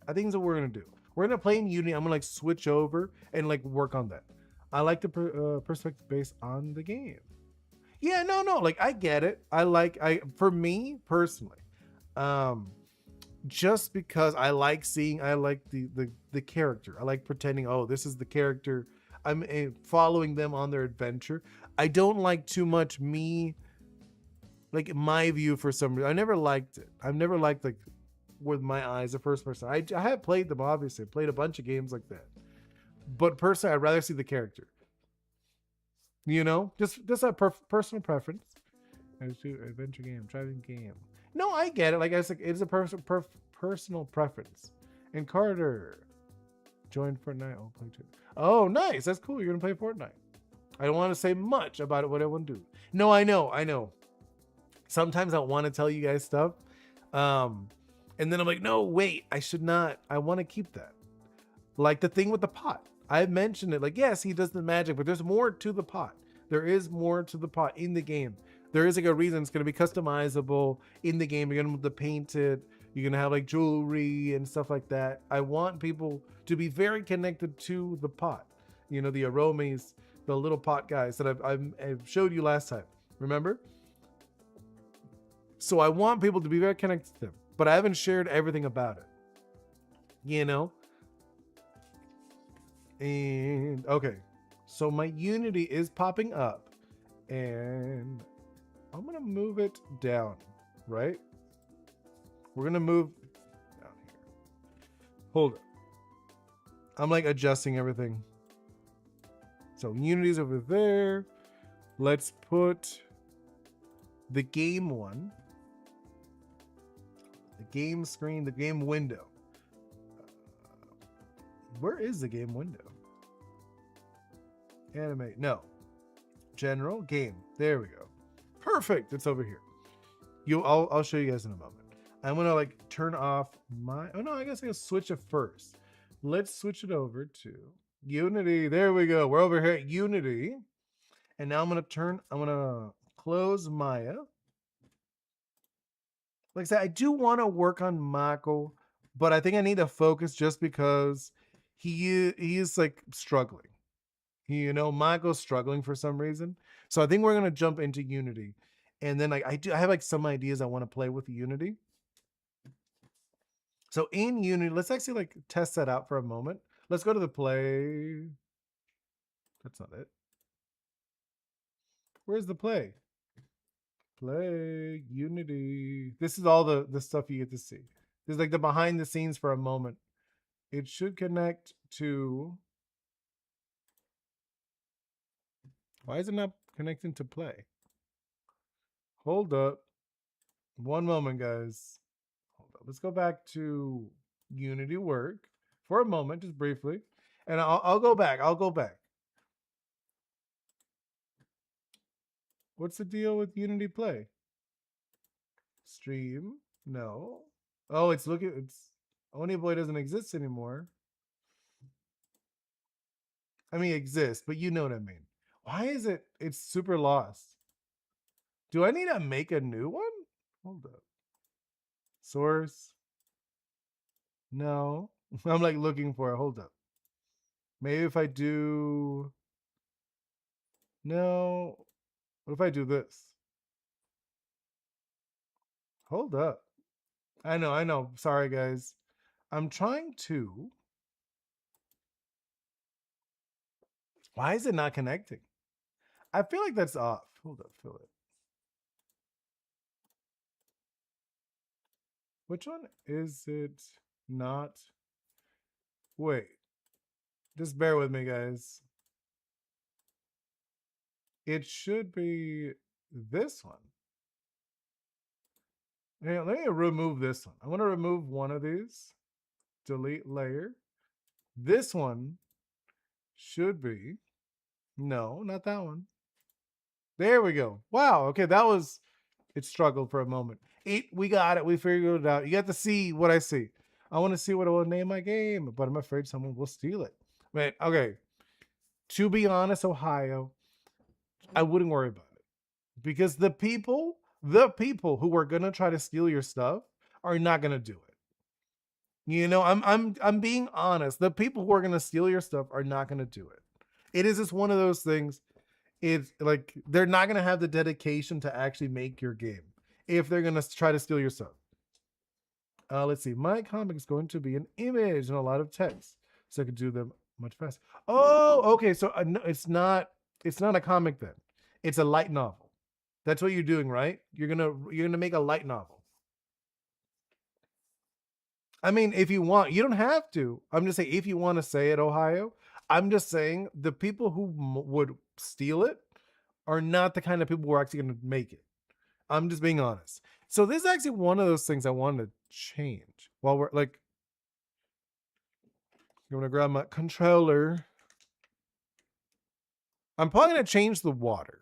I think that's what we're gonna do. We're gonna play in Unity. I'm gonna like switch over and like work on that. I like the perspective based on the game. Yeah, no, like I get it. I for me personally, um, just because I like the character. I like pretending. Oh, this is the character. I'm following them on their adventure. I don't like too much me, like my view for some reason. I never liked it. I've never liked like with my eyes the first person. I have played them obviously. I played a bunch of games like that. But personally, I'd rather see the character. Just a personal preference. As to adventure game, driving game. No, I get it. Like I said, it's a personal preference. And Carter joined Fortnite. I'll play too. Oh, nice. That's cool. You're gonna play Fortnite. I don't want to say much about it. What I want to do. No, I know. Sometimes I want to tell you guys stuff, and then I'm like, no, wait. I should not. I want to keep that. Like the thing with the pot. I mentioned it. Like, yes, he does the magic, but there's more to the pot. There is more to the pot in the game. There is like a reason it's going to be customizable in the game. You're going to be able to paint it. You're going to have like jewelry and stuff like that. I want people to be very connected to the pot. The aromas, the little pot guys that I've showed you last time. Remember? So I want people to be very connected to them, but I haven't shared everything about it. And okay, so my Unity is popping up, and I'm gonna move it down, right? We're gonna move down here. Hold it. I'm like adjusting everything. So Unity's over there. Let's put the game one, the game screen, the game window. Where is the game window? Animate. No. General game. There we go. Perfect. It's over here. I'll show you guys in a moment. I'm gonna like turn off my. Oh no, I guess I gotta switch it first. Let's switch it over to Unity. There we go. We're over here at Unity, and now I'm gonna close Maya. Like I said, I do want to work on Mako, but I think I need to focus just because he is like struggling. Mako's struggling for some reason. So I think we're gonna jump into Unity. And then like I have like some ideas I want to play with Unity. So in Unity, let's actually like test that out for a moment. Let's go to the play. That's not it. Where's the play? Play Unity. This is all the stuff you get to see. This is like the behind the scenes for a moment. It should connect to. Why is it not connecting to play? Hold up. One moment, guys. Hold up. Let's go back to Unity work for a moment, just briefly. And I'll go back. I'll go back. What's the deal with Unity Play? Stream? No. Oh, it's Oni Boi doesn't exist anymore. I mean, it exists, but you know what I mean. Why is it's super lost? Do I need to make a new one? Hold up. Source? No. I'm like looking for it. Hold up. Maybe if I do. No. What if I do this? Hold up. I know, I know. Sorry, guys. I'm trying to. Why is it not connecting? I feel like that's off. Hold up, fill it. Which one is it not? Wait, just bear with me, guys. It should be this one. Hey, let me remove this one. I want to remove one of these. Delete layer. This one should be. No, not that one. There we go. Wow. Okay, that was. It struggled for a moment. We got it. We figured it out. You got to see what I see. I want to see what I will name my game, but I'm afraid someone will steal it. Wait, okay. To be honest, Ohio, I wouldn't worry about it because the people who are gonna try to steal your stuff are not gonna do it. I'm being honest. The people who are gonna steal your stuff are not gonna do it. It is just one of those things. It's like they're not gonna have the dedication to actually make your game if they're gonna try to steal your stuff. Let's see. My comic is going to be an image and a lot of text, so I could do them much faster. Oh, okay. So no, it's not. It's not a comic then. It's a light novel. That's what you're doing, right? You're gonna make a light novel. I mean, if you want, you don't have to. I'm just saying, if you want to say it, Ohio. I'm just saying the people who would steal it are not the kind of people who are actually going to make it. I'm just being honest. So this is actually one of those things I wanted to change. While we're like, I'm gonna grab my controller. I'm probably gonna change the water.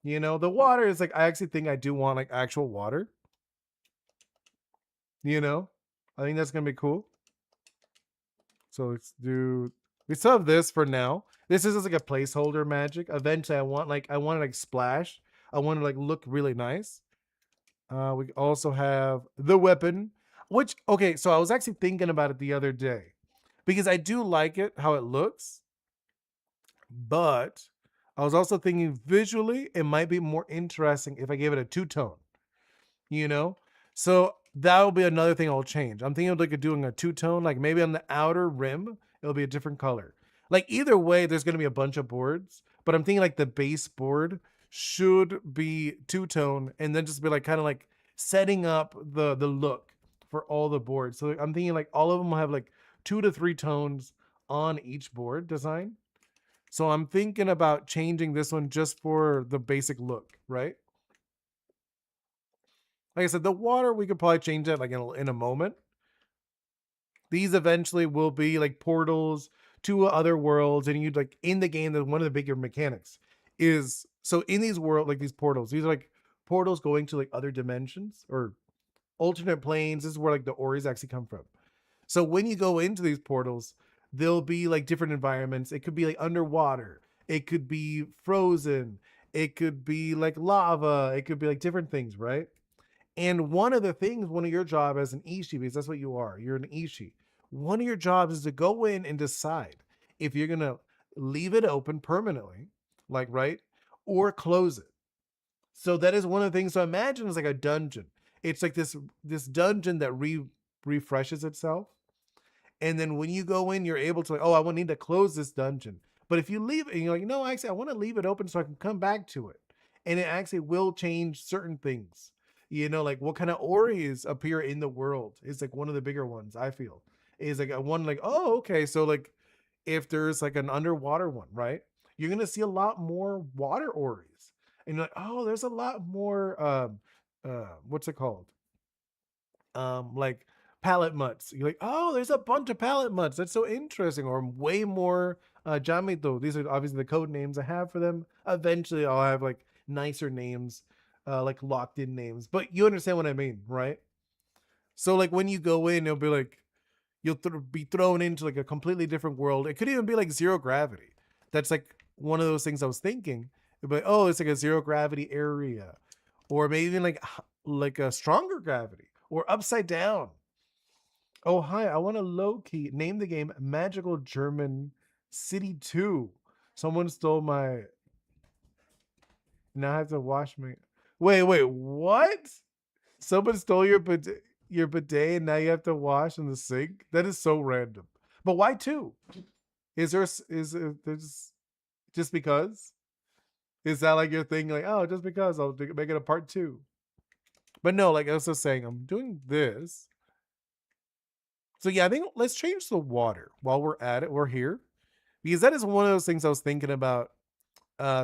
The water is like I actually think I do want like actual water. You know, I think that's gonna be cool. So let's do. We still have this for now. This is just like a placeholder magic. Eventually, I want to like splash. I want to like look really nice. We also have the weapon, which okay. So I was actually thinking about it the other day because I do like it how it looks, but I was also thinking visually it might be more interesting if I gave it a two-tone, you know? So that'll be another thing I'll change. I'm thinking of like doing a two-tone, like maybe on the outer rim, it'll be a different color. Like either way, there's gonna be a bunch of boards, but I'm thinking like the base board should be two-tone and then just be like kind of like setting up the look for all the boards. So I'm thinking like all of them will have like 2 to 3 tones on each board design. So I'm thinking about changing this one just for the basic look, right? Like I said, the water we could probably change that like in a moment. These eventually will be like portals to other worlds, and you'd like in the game. That one of the bigger mechanics is so in these world like these portals. These are like portals going to like other dimensions or alternate planes. This is where like the Oris actually come from. So when you go into these portals, there'll be like different environments. It could be like underwater. It could be frozen. It could be like lava. It could be like different things, right? And one of the things, one of your job as an Ishi, because that's what you are, you're an Ishi. One of your jobs is to go in and decide if you're gonna leave it open permanently, like right, or close it. So that is one of the things. So imagine it's like a dungeon. It's like this dungeon that refreshes itself, and then when you go in, you're able to like, oh, I will need to close this dungeon. But if you leave it, and you're like, no, actually, I want to leave it open so I can come back to it, and it actually will change certain things. Like what kind of Oris appear in the world is like one of the bigger ones. I feel is like a one like, oh, okay, so like if there's like an underwater one, right? You're gonna see a lot more water Oris, and you're like, oh, there's a lot more what's it called? Like palette mutts. You're like, oh, there's a bunch of palette mutts. That's so interesting. Or way more Jamito. These are obviously the code names I have for them. Eventually, I'll have like nicer names, like locked in names. But you understand what I mean, right? So like when you go in, it'll be like you'll be thrown into like a completely different world. It could even be like zero gravity. That's like one of those things I was thinking. It'd be like, oh, it's like a zero gravity area, or maybe even like a stronger gravity or upside down. Oh, hi. I want to low key name the game Magical German City 2. Someone stole my. Now I have to wash my. Wait, what? Someone stole your bidet and now you have to wash in the sink? That is so random. But why two? Is there there's just because? Is that like your thing? Like, oh, just because make it a part two. But no, like I was just saying, I'm doing this. So yeah, I think let's change the water while we're at it. We're here because that is one of those things I was thinking about.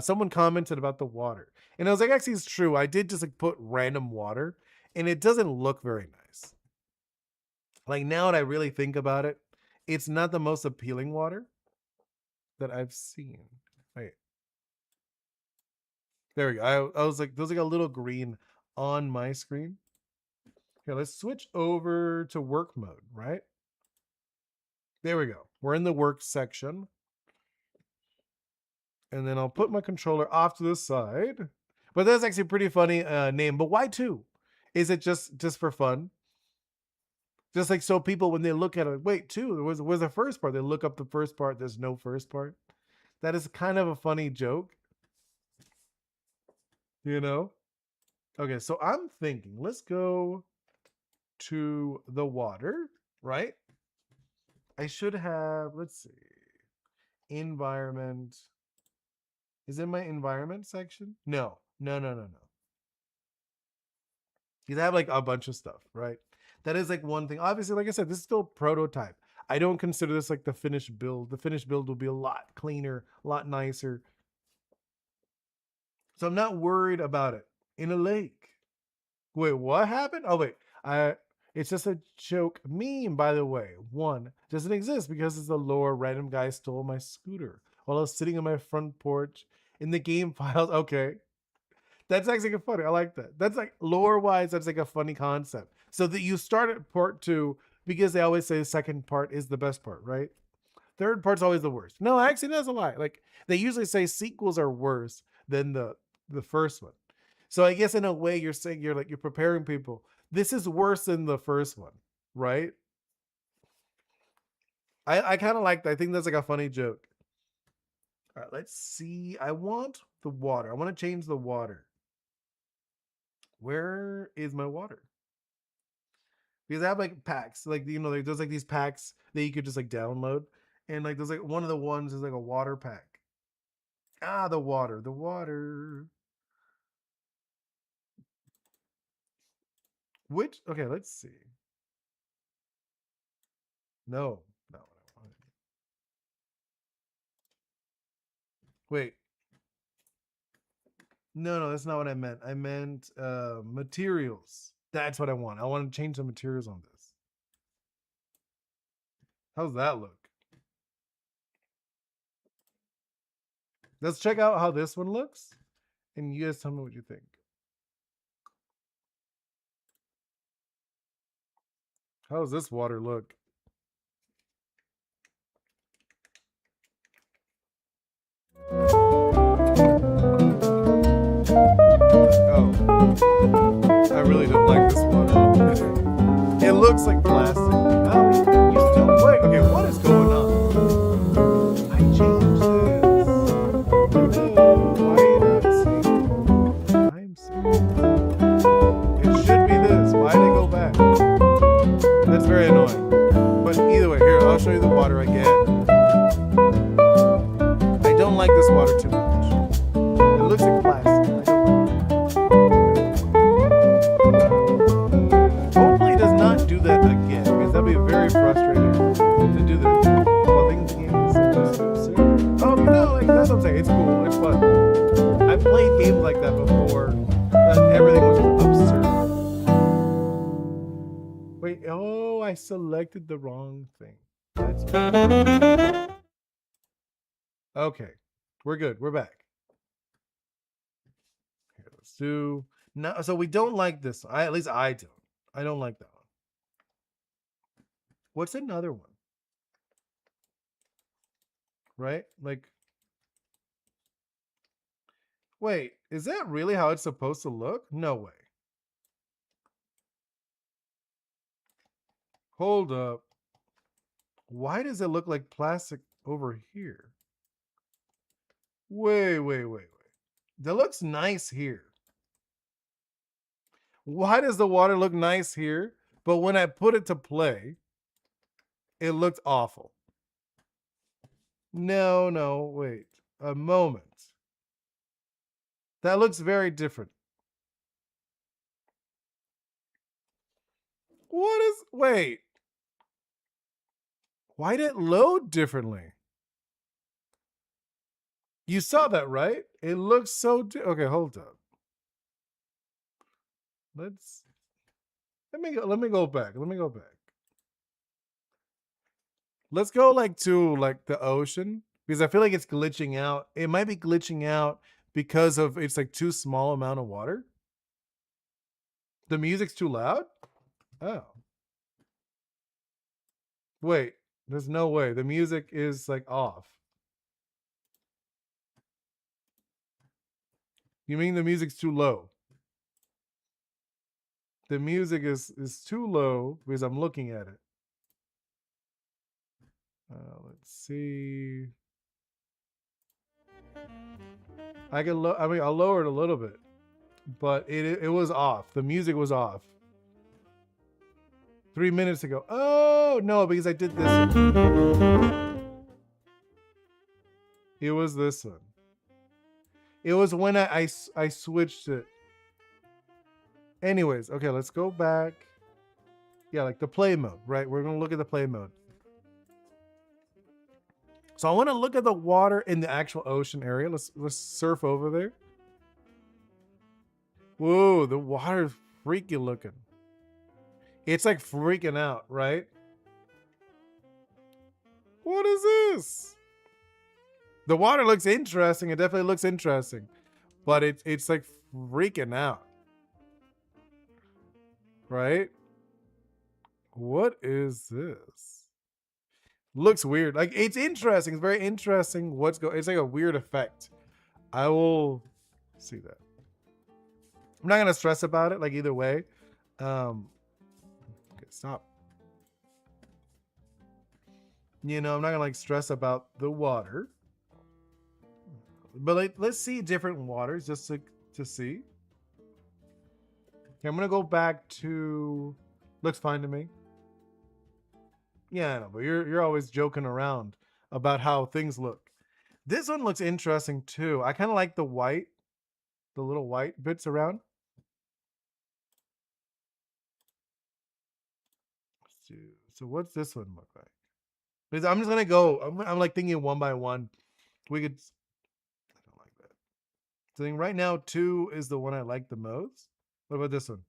Someone commented about the water, and I was like, actually, it's true. I did just like put random water, and it doesn't look very nice. Like now that I really think about it, it's not the most appealing water that I've seen. Wait, there we go. I was like, there's like a little green on my screen. Okay, let's switch over to work mode, right? There we go. We're in the work section. And then I'll put my controller off to the side. But that's actually a pretty funny name. But why two? Is it just for fun? Just like so people when they look at it, wait, two, was the first part. They look up the first part, there's no first part. That is kind of a funny joke. You know? Okay, so I'm thinking, let's go to the water, right? I should have, let's see, environment. Is it my environment section? No. Because I have like a bunch of stuff, right? That is like one thing. Obviously, like I said, this is still prototype. I don't consider this like the finished build. The finished build will be a lot cleaner, a lot nicer. So I'm not worried about it. In a lake. Wait, what happened? Oh wait, I. It's just a joke meme, by the way. One doesn't exist because it's the lore. Random guy stole my scooter while I was sitting on my front porch in the game files. Okay, that's actually funny. I like that. That's like lore wise, that's like a funny concept. So that you start at part two because they always say the second part is the best part, right? Third part's always the worst. No, actually, that's a lie. Like they usually say sequels are worse than the first one. So I guess in a way you're saying you're preparing people. This is worse than the first one, right? I kind of like that. I think that's like a funny joke. All right, let's see. I want the water. I want to change the water. Where is my water? Because I have like packs, like like there's like these packs that you could just like download, and like there's like one of the ones is like a water pack. Ah, the water. Which okay, let's see. No, no. Wait, no, that's not what I meant. I meant materials. That's what I want. I want to change the materials on this. How's that look? Let's check out how this one looks, and you guys tell me what you think. How does this water look? Oh, I really don't like this water. It looks like plastic. Oh, you still wait. Okay, what is going on? I changed this. No, why are you not seeing? I'm seeing. It should be this. Why did it go back? That's very annoying. But either way, here I'll show you the water again. I don't like this water too much. It looks like plastic. Hopefully, it does not do that again because that'd be very frustrating to do this. Well, things in games just absurd. Oh no, like that's what I'm saying. It's cool. It's fun. I've played games like that before. That everything was just absurd. Wait, oh, I selected the wrong thing. That's okay. We're good. We're back. Here, let's do no. So we don't like this. At least I don't. I don't like that one. What's another one? Right? Like, wait, is that really how it's supposed to look? No way. Hold up. Why does it look like plastic over here? Wait. That looks nice here. Why does the water look nice here? But when I put it to play, it looked awful. No, no, wait. A moment. That looks very different. What is. Wait. Why did it load differently? You saw that, right? It looks so. Okay, hold up. Let's. Let me go. Let me go back. Let me go back. Let's go like to like the ocean because I feel like it's glitching out. It might be glitching out because of it's like too small amount of water. The music's too loud. Oh, wait. There's no way. The music is like off. You mean the music's too low? The music is too low because I'm looking at it. Let's see. I can. I mean, I'll lower it a little bit, but it was off. The music was off. 3 minutes ago. Oh no, because I did this one. It was this one. It was when I switched it. Anyways, okay, let's go back. Yeah, like the play mode, right? We're gonna look at the play mode. So I want to look at the water in the actual ocean area. Let's surf over there. Whoa, the water's freaky looking. It's like freaking out, right? What is this? The water looks interesting. It definitely looks interesting, but it's like freaking out, right? What is this? Looks weird. Like it's interesting. It's very interesting. It's like a weird effect. I will see that. I'm not gonna stress about it. Like either way. Okay, stop. I'm not gonna like stress about the water. But like, let's see different waters just to see. Okay, I'm gonna go back to. Looks fine to me. Yeah, I know, but you're always joking around about how things look. This one looks interesting too. I kind of like the white, the little white bits around. So what's this one look like? Because I'm just gonna go. I'm like thinking one by one. We could. I don't like that. So right now, 2 is the one I like the most. What about this one?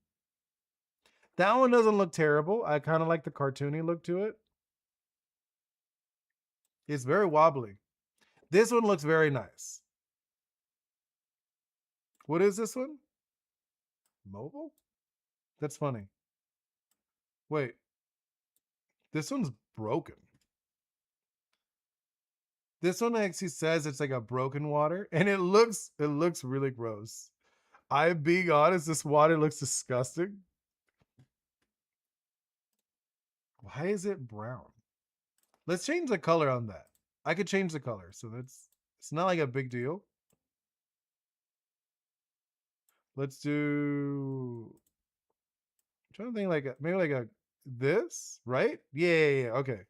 That one doesn't look terrible. I kind of like the cartoony look to it. It's very wobbly. This one looks very nice. What is this one? Mobile? That's funny. Wait, this one's broken. This one actually says it's like a broken water, and it looks really gross. I'm being honest, this water looks disgusting. Why is it brown? Let's change the color on that. I could change the color, so it's not like a big deal. Let's do. I'm trying to think like maybe like a this, right? Yeah. Okay.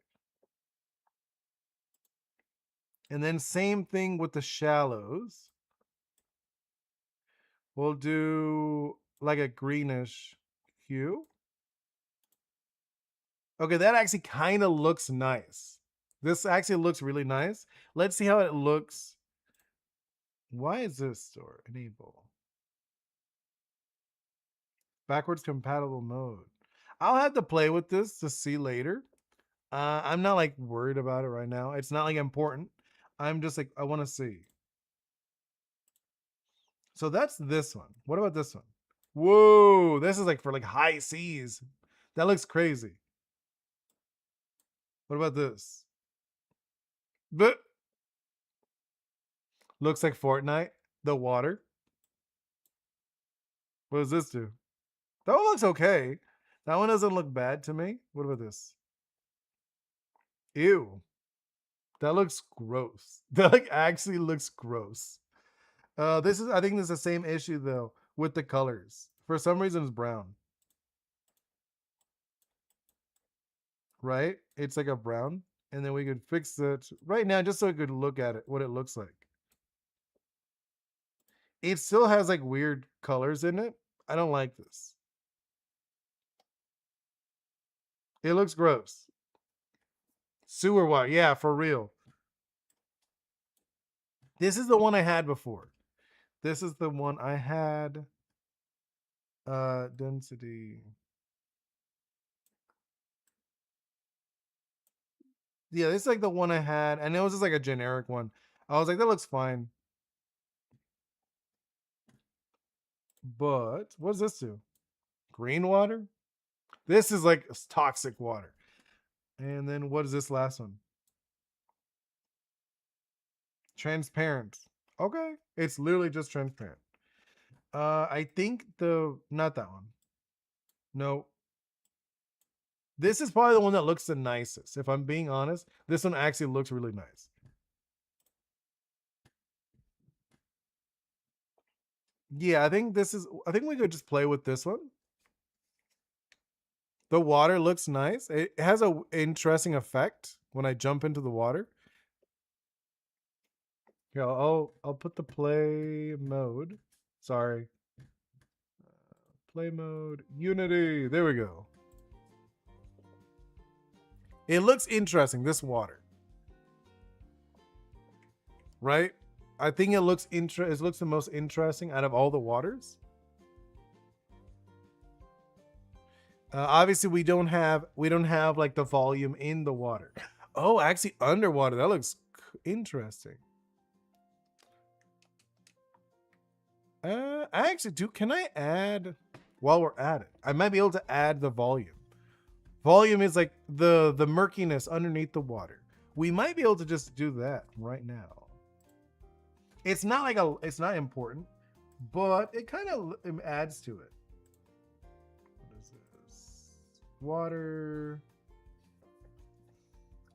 And then same thing with the shallows. We'll do like a greenish hue. Okay, that actually kind of looks nice. This actually looks really nice. Let's see how it looks. Why is this store enable? Backwards compatible mode. I'll have to play with this to see later. I'm not like worried about it right now. It's not like important. I'm just like I want to see. So that's this one. What about this one? Whoa, this is like for like high seas. That looks crazy. What about this? But looks like Fortnite. The water. What does this do? That one looks okay. That one doesn't look bad to me. What about this? Ew. That looks gross. That like actually looks gross. This is I think this is the same issue though with the colors. For some reason, it's brown, right? It's like a brown, and then we could fix it right now just so we could look at it, what it looks like. It still has like weird colors in it. I don't like this. It looks gross. Sewer water, yeah, for real. This is the one I had before. This is the one I had. Density. Yeah, this is like the one I had, and it was just like a generic one. I was like, that looks fine. But what does this do? Green water? This is like toxic water. And then what is this last one? Transparent. Okay. It's literally just transparent. I think the not that one. No. This is probably the one that looks the nicest. If I'm being honest, this one actually looks really nice. Yeah, I think we could just play with this one. The water looks nice. It has a interesting effect when I jump into the water. Yeah, I'll put the play mode. Sorry. Play mode. Unity. There we go. It looks interesting, this water. Right? I think it looks the most interesting out of all the waters. Obviously we don't have like the volume in the water. Oh, actually underwater. That looks interesting. I actually do. Can I add while we're at it? I might be able to add the volume. Volume is like the murkiness underneath the water. We might be able to just do that right now. It's not important, but it kind of adds to it. What is this? Water.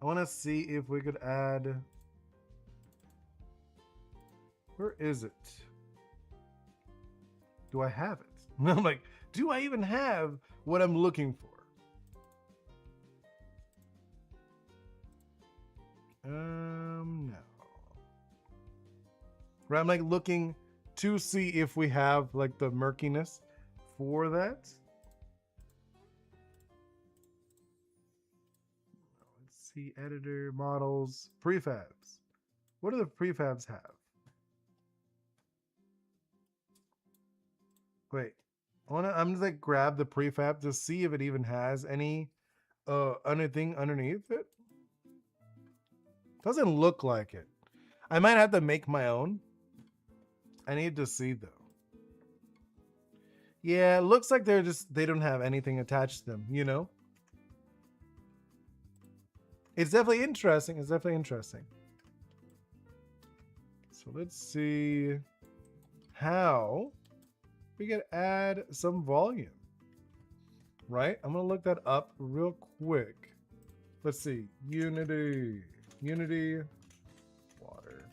I want to see if we could add. Where is it? Do I have it? I'm like, do I even have what I'm looking for? No. Right, I'm like looking to see if we have like the murkiness for that. Let's see, editor, models, prefabs. What do the prefabs have? Wait, I'm just like grab the prefab to see if it even has any anything underneath it. Doesn't look like it. I might have to make my own. I need to see though. Yeah, it looks like they don't have anything attached to them, you know? It's definitely interesting. It's definitely interesting. So let's see how we can add some volume. Right? I'm gonna look that up real quick. Let's see. Unity. Unity water.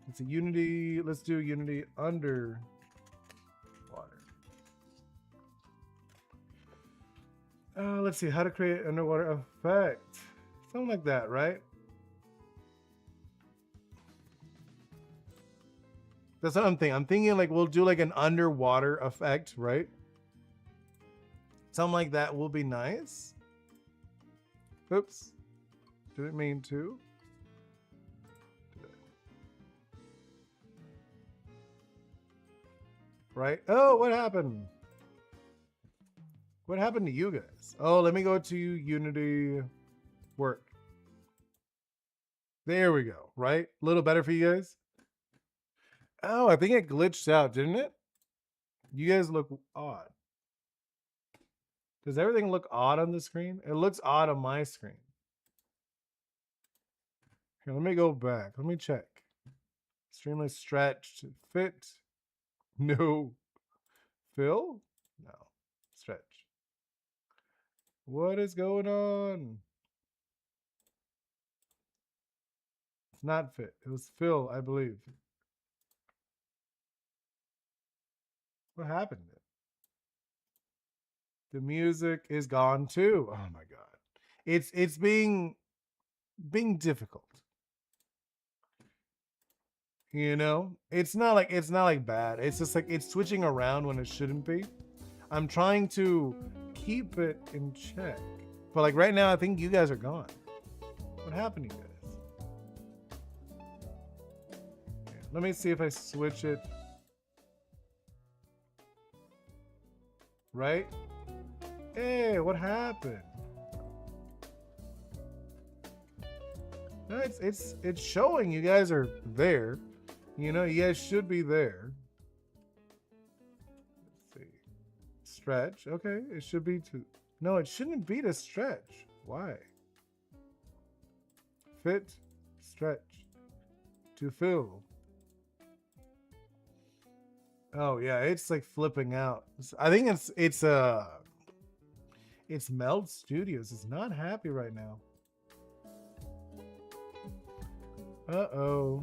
Let's see. Unity. Let's do Unity under water. Let's see how to create underwater effect. Something like that, right? That's what I'm thinking. I'm thinking like we'll do like an underwater effect, right? Something like that will be nice. Oops. Didn't mean to. Right? Oh, what happened? What happened to you guys? Oh, let me go to Unity work. There we go. Right? A little better for you guys. Oh, I think it glitched out, didn't it? You guys look odd. Does everything look odd on the screen? It looks odd on my screen. Here, let me go back. Let me check. Extremely stretched. Fit. No. Fill? No. Stretch. What is going on? Not fit. It was Phil, I believe. What happened? The music is gone too. Oh my god. It's being difficult. You know? It's not like bad. It's just like it's switching around when it shouldn't be. I'm trying to keep it in check. But like right now I think you guys are gone. What happened to you guys? Okay, let me see if I switch it. Right? Hey, what happened? No, it's showing you guys are there. You know, you guys should be there. Let's see. Stretch. Okay, it should be to. No, it shouldn't be to stretch. Why? Fit, stretch, to fill. Oh yeah, it's like flipping out. I think it's Meld Studios. It's not happy right now. Uh-oh.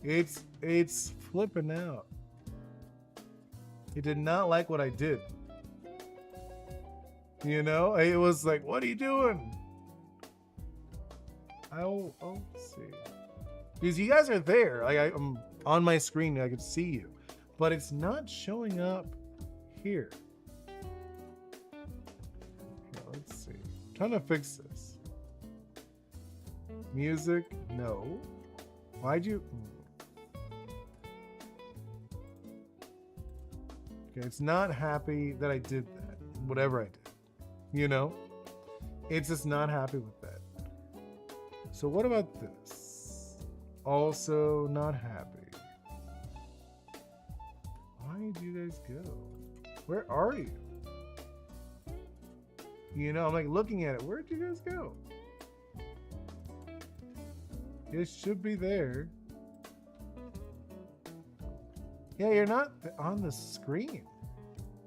It's flipping out. It did not like what I did. You know, it was like, what are you doing? Oh, see. Because you guys are there. Like I'm on my screen, I could see you. But it's not showing up here. Okay, let's see. I'm trying to fix this. Music, no. Why'd you? Okay, it's not happy that I did that. Whatever I did. You know? It's just not happy with that. So what about this? Also not happy. Why did you guys go? Where are you? You know, I'm like looking at it. Where'd you guys go? It should be there. Yeah, you're not on the screen.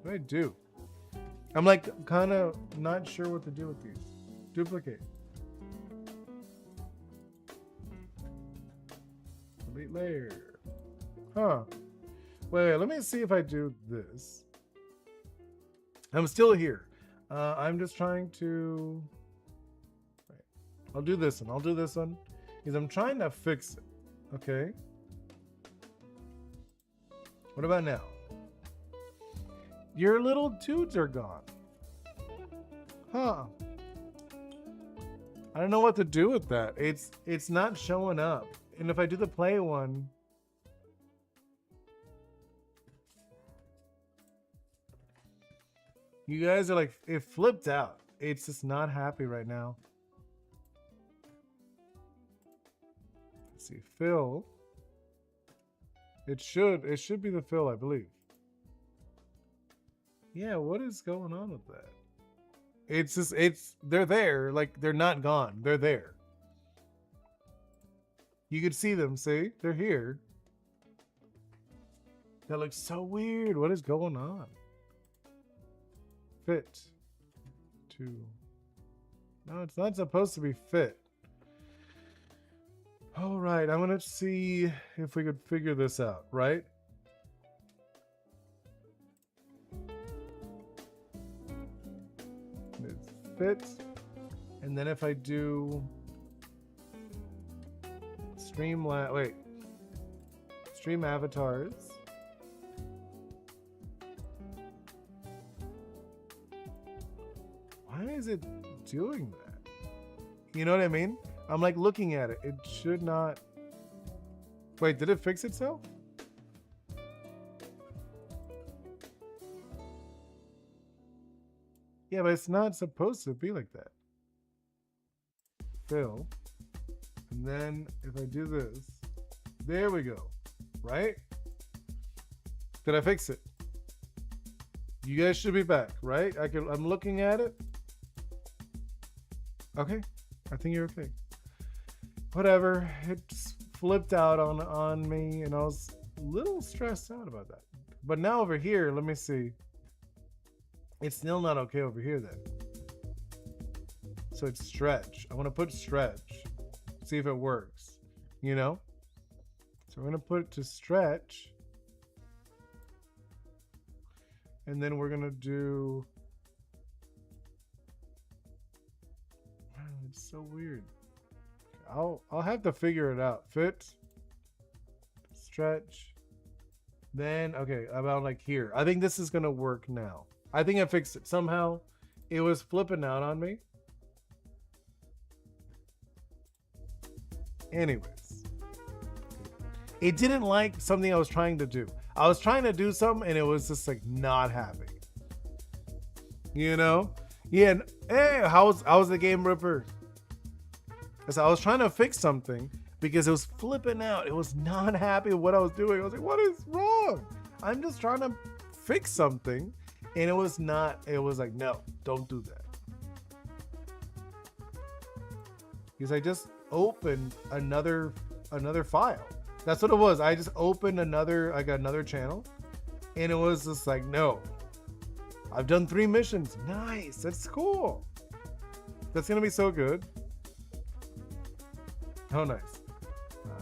What do I do? I'm like kind of not sure what to do with these. Duplicate. Delete layer. Huh. Wait, let me see if I do this. I'm still here. I'm just trying to... Wait. I'll do this one. I'll do this one. Because I'm trying to fix it. Okay. What about now? Your little dudes are gone. Huh. I don't know what to do with that. It's not showing up. And if I do the play one... You guys are like, it flipped out. It's just not happy right now. Let's see, fill. It should be the fill, I believe. Yeah, what is going on with that? They're there, like they're not gone. They're there. You can see them, see? They're here. That looks so weird. What is going on? Fit. To. No, it's not supposed to be fit. All right, I'm gonna see if we could figure this out, right? It's fit. And then if I do stream avatars. Why is it doing that? You know what I mean? I'm like looking at it. It should not. Wait, did it fix itself? Yeah, but it's not supposed to be like that. Fill. And then if I do this, there we go. Right? Did I fix it? You guys should be back, right? I'm looking at it. Okay. I think you're okay. Whatever. It flipped out on me and I was a little stressed out about that. But now over here, let me see. It's still not okay over here then. So it's stretch. I want to put stretch. See if it works, you know? So we're gonna put it to stretch. And then we're gonna do, man, it's so weird. I'll have to figure it out. Fit, stretch. Then, okay, about like here. I think this is gonna work now. I think I fixed it. Somehow it was flipping out on me. Anyways, it didn't like something I was trying to do. I was trying to do something and it was just like not happy. You know? Yeah. And, hey, how's the game, Ripper? So I was trying to fix something because it was flipping out. It was not happy with what I was doing. I was like, what is wrong? I'm just trying to fix something. And it was not, it was like, no, don't do that. Because I just opened another file. That's what it was. I just opened another channel. And it was just like, no. I've done 3 missions. Nice. That's cool. That's going to be so good. Oh, nice.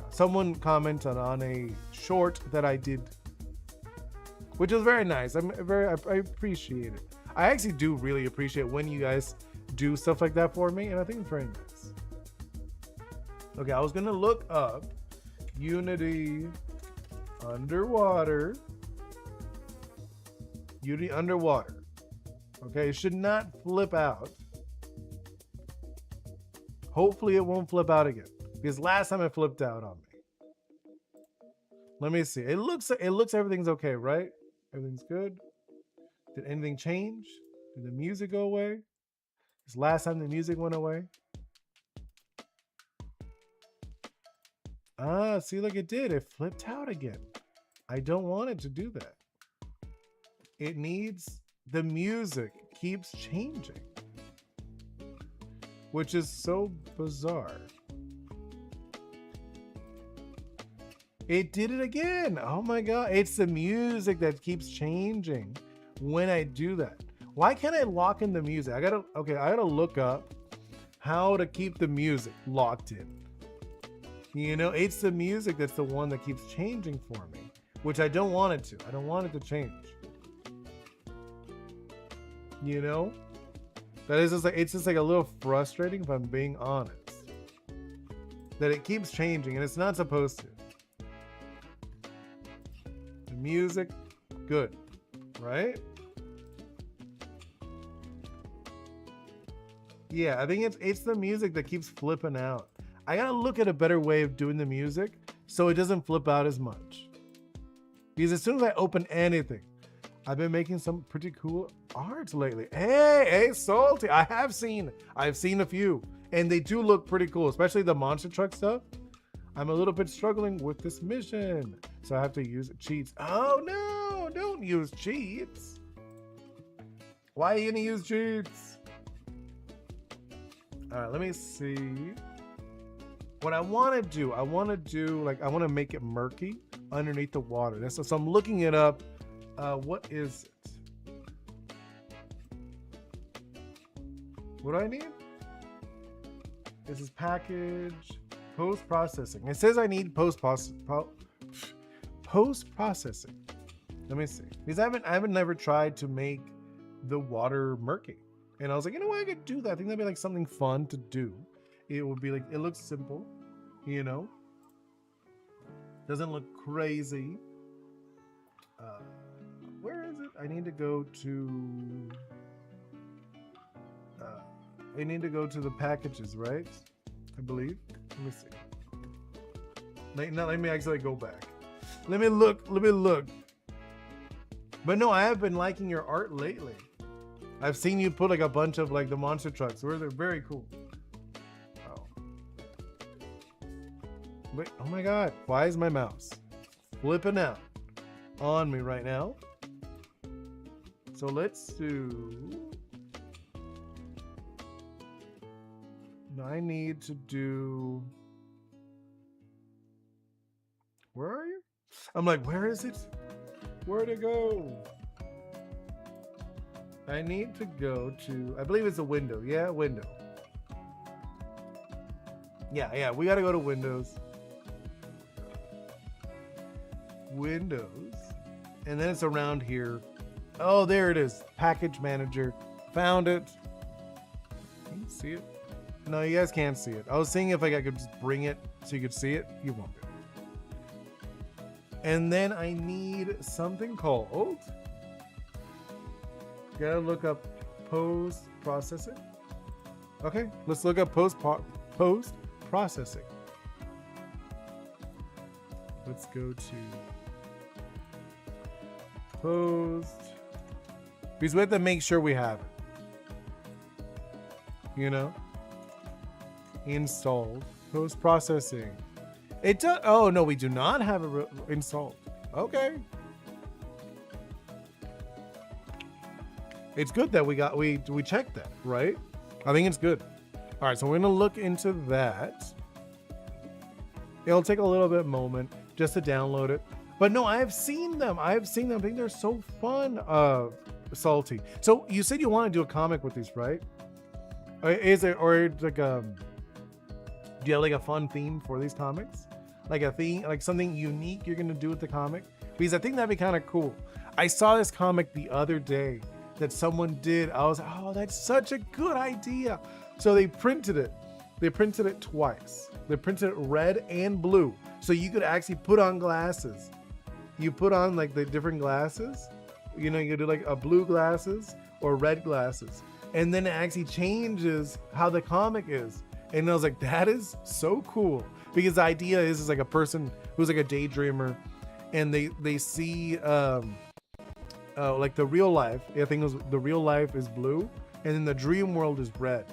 Someone commented on a short that I did, which was very nice. I appreciate it. I actually do really appreciate when you guys do stuff like that for me, and I think it's very nice. Okay, I was gonna look up Unity underwater. Unity underwater. Okay, it should not flip out. Hopefully it won't flip out again. Because last time it flipped out on me. Let me see. It looks everything's okay, right? Everything's good. Did anything change? Did the music go away? Because last time the music went away. Ah, see, look, it did. It flipped out again. I don't want it to do that. It needs, the music keeps changing. Which is so bizarre. It did it again. Oh my God. It's the music that keeps changing when I do that. Why can't I lock in the music? I gotta look up how to keep the music locked in. You know, it's the music that's the one that keeps changing for me, which I don't want it to. I don't want it to change. You know? That is just like, it's just like a little frustrating if I'm being honest. That it keeps changing and it's not supposed to. The music, good, right? Yeah, I think it's the music that keeps flipping out. I gotta look at a better way of doing the music so it doesn't flip out as much. Because as soon as I open anything, I've been making some pretty cool arts lately. Hey, Salty, I've seen a few and they do look pretty cool, especially the monster truck stuff. I'm a little bit struggling with this mission, so I have to use cheats. Oh no, don't use cheats. Why are you gonna use cheats? All right, let me see. What I want to do, I want to make it murky underneath the water. So I'm looking it up. What is it? What do I need? This is package, post-processing. It says I need post-processing. Let me see. Because I haven't never tried to make the water murky. And I was like, you know what, I could do that. I think that'd be like something fun to do. It would be like, it looks simple, you know? Doesn't look crazy. Where is it? I need to go to the packages, right? I believe. Let me see. Let me actually go back. Let me look. But no, I have been liking your art lately. I've seen you put like a bunch of like the monster trucks where they're very cool. Oh. Wait, oh my God. Why is my mouse flipping out on me right now? So let's do, I need to do, where are you? I'm like, where is it? Where'd it go? I need to go to, I believe it's a window. Yeah, window. Yeah, we gotta go to Windows. Windows. And then it's around here. Oh, there it is. Package manager. Found it. Can you see it? No, you guys can't see it. I was seeing if I could just bring it so you could see it. You won't. And then I need something called. Gotta look up post processing. Okay, let's look up post processing. Let's go to post. Because we have to make sure we have it. You know? Installed. Post processing. It does. Oh no, we do not have it installed. Okay. It's good that we checked that, right? I think it's good. All right, so we're gonna look into that. It'll take a little bit moment just to download it. But no, I have seen them. I think they're so fun. Salty. So you said you want to do a comic with these, right? Is it, or like do you have like a fun theme for these comics? Like a theme, like something unique you're gonna do with the comic? Because I think that'd be kind of cool. I saw this comic the other day that someone did. I was like, oh, that's such a good idea. So they printed it. They printed it twice. They printed it red and blue. So you could actually put on glasses. You put on like the different glasses. You know, you do like a blue glasses or red glasses. And then it actually changes how the comic is. And I was like, that is so cool. Because the idea is like a person who's like a daydreamer and they see like the real life. I think it was the real life is blue and then the dream world is red.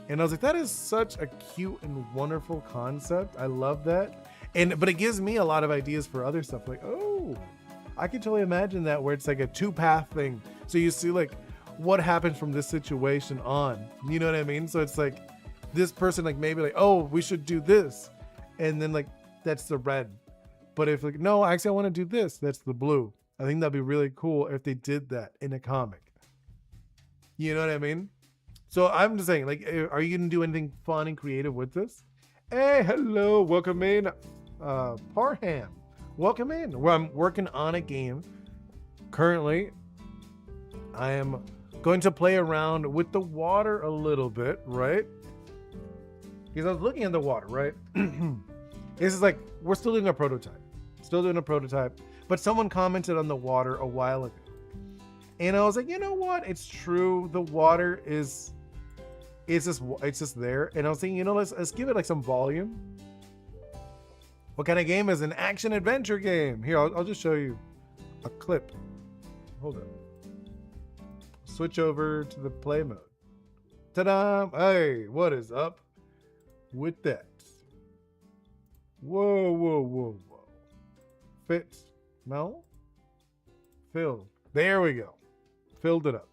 And I was like, that is such a cute and wonderful concept. I love that. But it gives me a lot of ideas for other stuff. Like, oh, I can totally imagine that where it's like a 2-path thing. So you see like what happens from this situation on, you know what I mean? So it's like this person like maybe like, oh, we should do this. And then like, that's the red. But if like, no, actually I want to do this, that's the blue. I think that'd be really cool if they did that in a comic. You know what I mean? So I'm just saying, like, are you gonna do anything fun and creative with this? Hey, hello, welcome in, Parham. Welcome in. Well, I'm working on a game. Currently, I am going to play around with the water a little bit, right? Because I was looking at the water, right? This is like, we're still doing a prototype. But someone commented on the water a while ago. And I was like, you know what? It's true. The water it's just there. And I was thinking, you know, let's give it like some volume. What kind of game is an action adventure game? Here, I'll just show you a clip. Hold on. Switch over to the play mode. Ta-da! Hey, what is up with that? Whoa. Fit. No? Filled. There we go. Filled it up.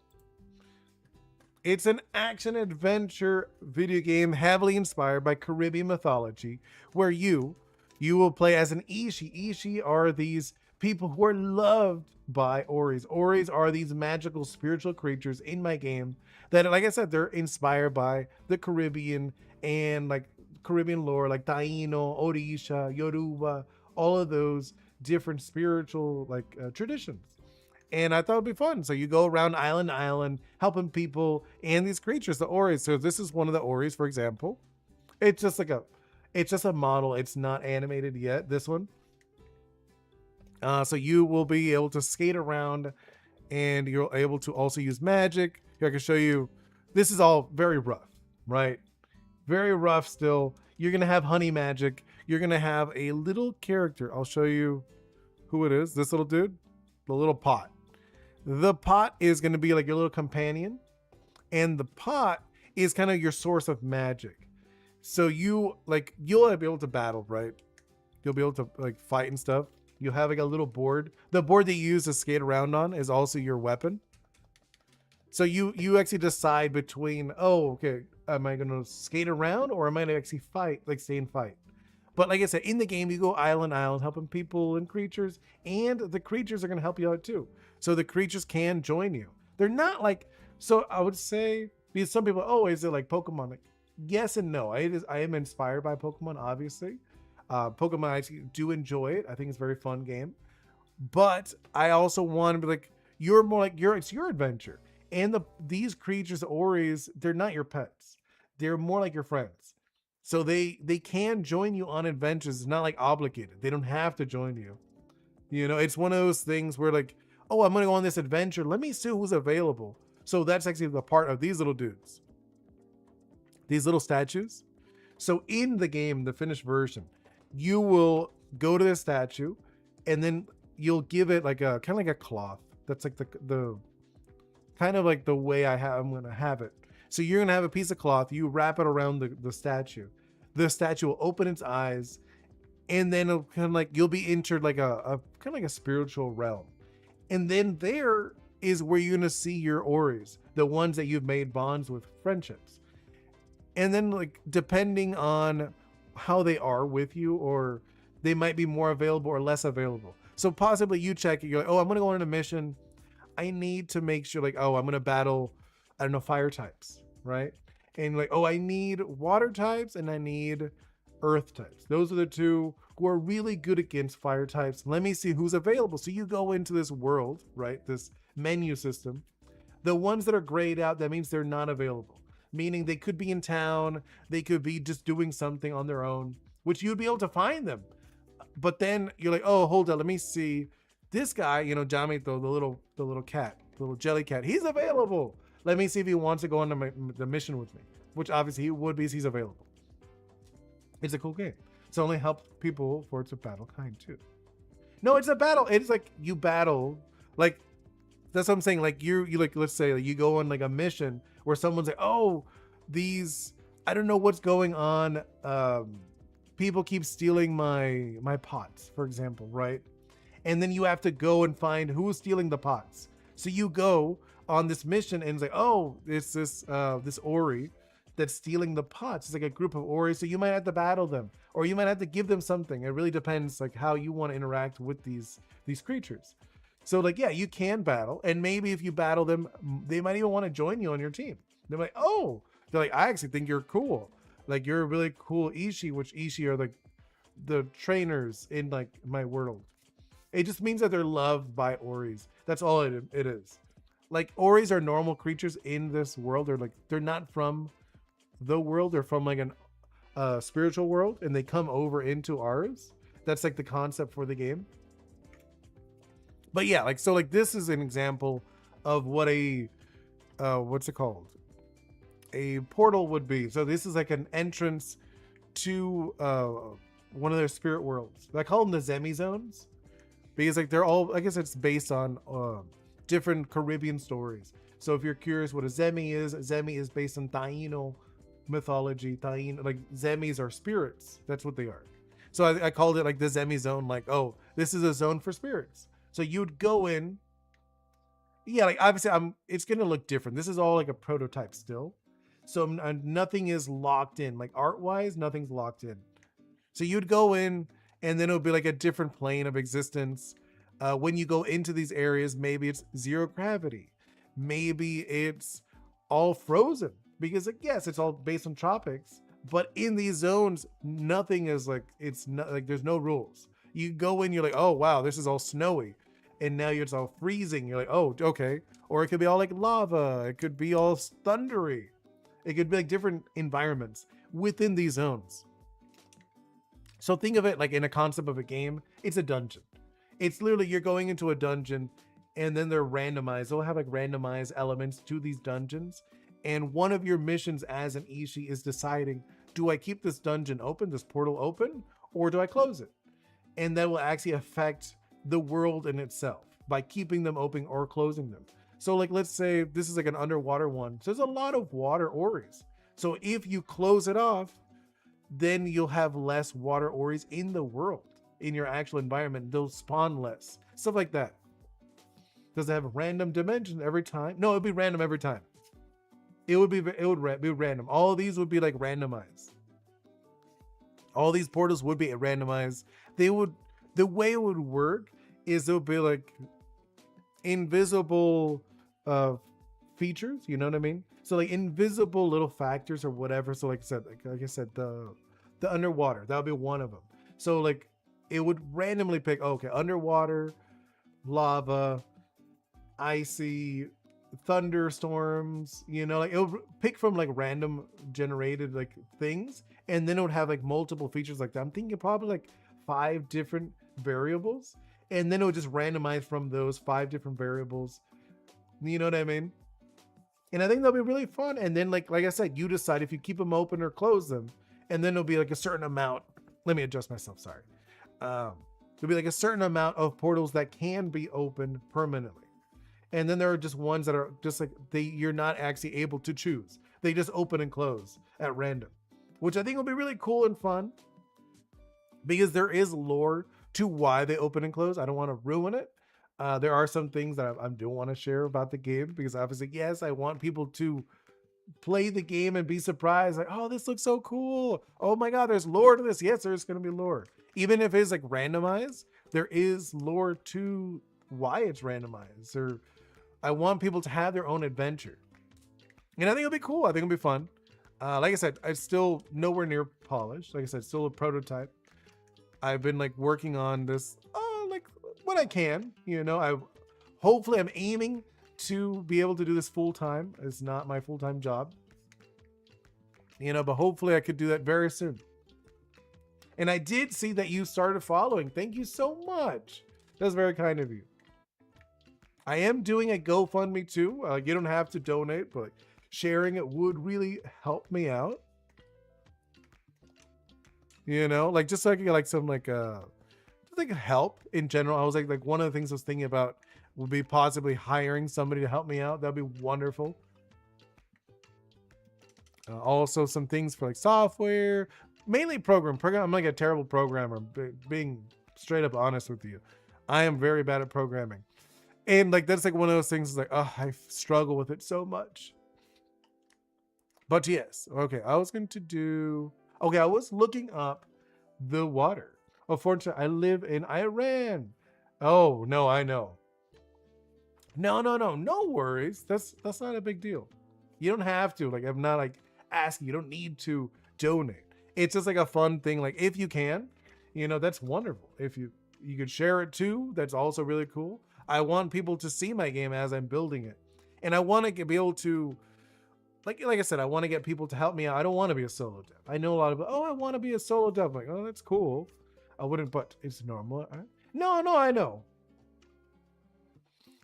It's an action adventure video game heavily inspired by Caribbean mythology, where you will play as an Ishi. Ishi are these people who are loved by Oris. Oris are these magical spiritual creatures in my game that, like I said, they're inspired by the Caribbean and like Caribbean lore, like Taino, Orisha, Yoruba, all of those different spiritual like traditions. And I thought it'd be fun. So you go around island to island, helping people and these creatures, the Oris. So this is one of the Oris, for example. It's just a model. It's not animated yet, this one. So you will be able to skate around and you're able to also use magic. Here I can show you. This is all very rough, right? Very rough still. You're going to have honey magic. You're going to have a little character. I'll show you who it is. This little dude, the little pot. The pot is going to be like your little companion. And the pot is kind of your source of magic. So you'll be able to battle, right? You'll be able to like fight and stuff. You'll have like a little board. The board that you use to skate around on is also your weapon. So you actually decide between, oh, okay, am I going to skate around or am I going to actually fight, like stay and fight? But like I said, in the game, you go island to island, helping people and creatures, and the creatures are going to help you out too. So the creatures can join you. They're not like, so I would say, because some people, oh, is it like Pokemon? Like, yes and no. I am inspired by Pokemon, obviously. Pokemon, I actually do enjoy it. I think it's a very fun game. But I also want to be like, you're more like it's your adventure. And these creatures, Oris, they're not your pets. They're more like your friends. So they can join you on adventures. It's not like obligated. They don't have to join you. You know, it's one of those things where like, oh, I'm gonna go on this adventure. Let me see who's available. So that's actually the part of these little dudes, these little statues. So in the game, the finished version, you will go to the statue, and then you'll give it like a kind of like a cloth. That's like the kind of like the way I'm gonna have it. So you're gonna have a piece of cloth. You wrap it around the statue. The statue will open its eyes, and then it'll kind of like you'll be entered like a kind of like a spiritual realm. And then there is where you're gonna see your Oris, the ones that you've made bonds with, friendships. And then like depending on how they are with you, or they might be more available or less available. So possibly you check it, you're like, oh, I'm gonna go on a mission. I need to make sure like, oh, I'm gonna battle, I don't know, fire types, right? And like, oh, I need water types and I need earth types. Those are the two who are really good against fire types. Let me see who's available. So you go into this world, right? This menu system. The ones that are grayed out, that means they're not available. Meaning they could be in town, they could be just doing something on their own, which you'd be able to find them. But then you're like, oh, hold on, let me see. This guy, you know, Jamito, the little cat, the little jelly cat, he's available. Let me see if he wants to go on the mission with me, which obviously he would be, he's available. It's a cool game. It's only helps people for it's a battle kind too. No, it's a battle. It's like you battle, like that's what I'm saying. Like you like, let's say like you go on like a mission where someone's like, oh, these, I don't know what's going on. People keep stealing my pots, for example, right? And then you have to go and find who's stealing the pots. So you go on this mission and it's like, oh, it's this Ori that's stealing the pots. It's like a group of Ori, so you might have to battle them, or you might have to give them something. It really depends like how you want to interact with these creatures. So like, yeah, you can battle, and maybe if you battle them, they might even want to join you on your team. They're like, oh, they're like, I actually think you're cool. Like you're a really cool Ishi, which Ishi are like the trainers in like my world. It just means that they're loved by Oris. That's all it is. Like Oris are normal creatures in this world. They're not from the world. They're from like an spiritual world, and they come over into ours. That's like the concept for the game. But yeah, like so, like this is an example of what a what's it called? A portal would be. So this is like an entrance to one of their spirit worlds. I call them the Zemi zones because like they're all, I guess it's based on different Caribbean stories. So if you're curious what a Zemi is based on Taino mythology. Taino, like Zemis are spirits. That's what they are. So I called it like the Zemi zone. Like, oh, this is a zone for spirits. So you'd go in. Yeah, like obviously it's gonna look different. This is all like a prototype still. So nothing is locked in. Like art wise, nothing's locked in. So you'd go in, and then it'll be like a different plane of existence. When you go into these areas, maybe it's zero gravity. Maybe it's all frozen. Because like, yes, it's all based on tropics. But in these zones, nothing is like, it's not like there's no rules. You go in, you're like, oh wow, this is all snowy. And now it's all freezing. You're like, oh, okay. Or it could be all like lava. It could be all thundery. It could be like different environments within these zones. So think of it like in a concept of a game, it's a dungeon. It's literally you're going into a dungeon, and then they're randomized. They'll have like randomized elements to these dungeons. And one of your missions as an Ishi is deciding, do I keep this dungeon open, this portal open, or do I close it? And that will actually affect the world in itself by keeping them open or closing them. So like, let's say this is like an underwater one. So there's a lot of water Oris. So if you close it off, then you'll have less water Oris in the world, in your actual environment. They'll spawn less, stuff like that. Does it have random dimensions every time? No, it'd be random every time. It would be random. All of these would be like randomized. All these portals would be randomized. The way it would work is it would be like invisible features, you know what I mean? So like invisible little factors or whatever. So like I said, the underwater, that would be one of them. So like it would randomly pick, oh, okay, underwater, lava, icy, thunderstorms, you know, like it would pick from like random generated like things, and then it would have like multiple features like that. I'm thinking probably like 5 different variables, and then it would just randomize from those 5 different variables. You know what I mean? And I think that'll be really fun. And then like I said, you decide if you keep them open or close them, and then it'll be like a certain amount. Let me adjust myself. Sorry. There'll be like a certain amount of portals that can be opened permanently. And then there are just ones that are just like you're not actually able to choose. They just open and close at random, which I think will be really cool and fun because there is lore to why they open and close. I don't want to ruin it. There are some things that I do want to share about the game because obviously, yes, I want people to play the game and be surprised. Like, oh, this looks so cool. Oh my God, there's lore to this. Yes, there's going to be lore. Even if it's like randomized, there is lore to why it's randomized. Or I want people to have their own adventure. And I think it'll be cool. I think it'll be fun. Like I said, it's still nowhere near polished. Like I said, still a prototype. I've been like working on this, like what I can, you know, hopefully I'm aiming to be able to do this full time. It's not my full-time job, you know, but hopefully I could do that very soon. And I did see that you started following. Thank you so much. That's very kind of you. I am doing a GoFundMe too. You don't have to donate, but sharing it would really help me out. You know, like just so I could get like some like just like help in general. I was like one of the things I was thinking about would be possibly hiring somebody to help me out. That'd be wonderful. Also some things for like software, mainly program. I'm like a terrible programmer, being straight up honest with you. I am very bad at programming. And like, that's like one of those things like, oh, I struggle with it so much. But yes, okay. I was looking up the water. Unfortunately, I live in Iran. Oh, no, I know. No worries. That's not a big deal. You don't have to. Like, I'm not like asking. You don't need to donate. It's just like a fun thing. Like, if you can, you know, that's wonderful. If you could share it too, that's also really cool. I want people to see my game as I'm building it, and I want to be able to, like I said, I want to get people to help me out. I don't want to be a solo dev. I know a lot of, I want to be a solo dev. I'm like, oh, that's cool. I wouldn't, but it's normal. No, I know.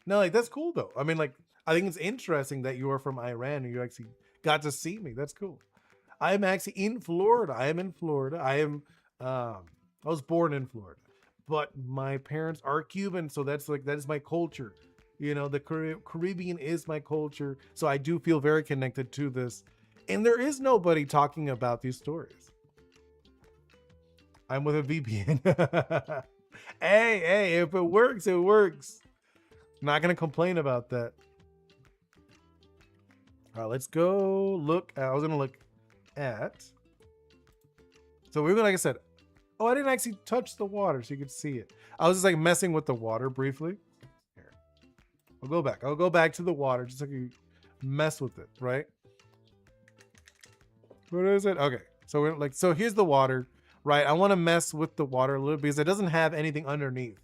No, like that's cool though. I mean, like I think it's interesting that you are from Iran and you actually got to see me. That's cool. I'm actually in Florida. I am in Florida. I was born in Florida, but my parents are Cuban, so that is my culture. You know, the Caribbean is my culture, so I do feel very connected to this. And there is nobody talking about these stories. I'm with a VPN. Hey, if it works, it works. Not gonna complain about that. All right, let's go look. I was gonna look at. So we're gonna, like I said, oh, I didn't actually touch the water so you could see it. I was just like messing with the water briefly. Here, I'll go back to the water just so you mess with it, right? What is it? Okay, so we're like, so here's the water, right? I want to mess with the water a little because it doesn't have anything underneath.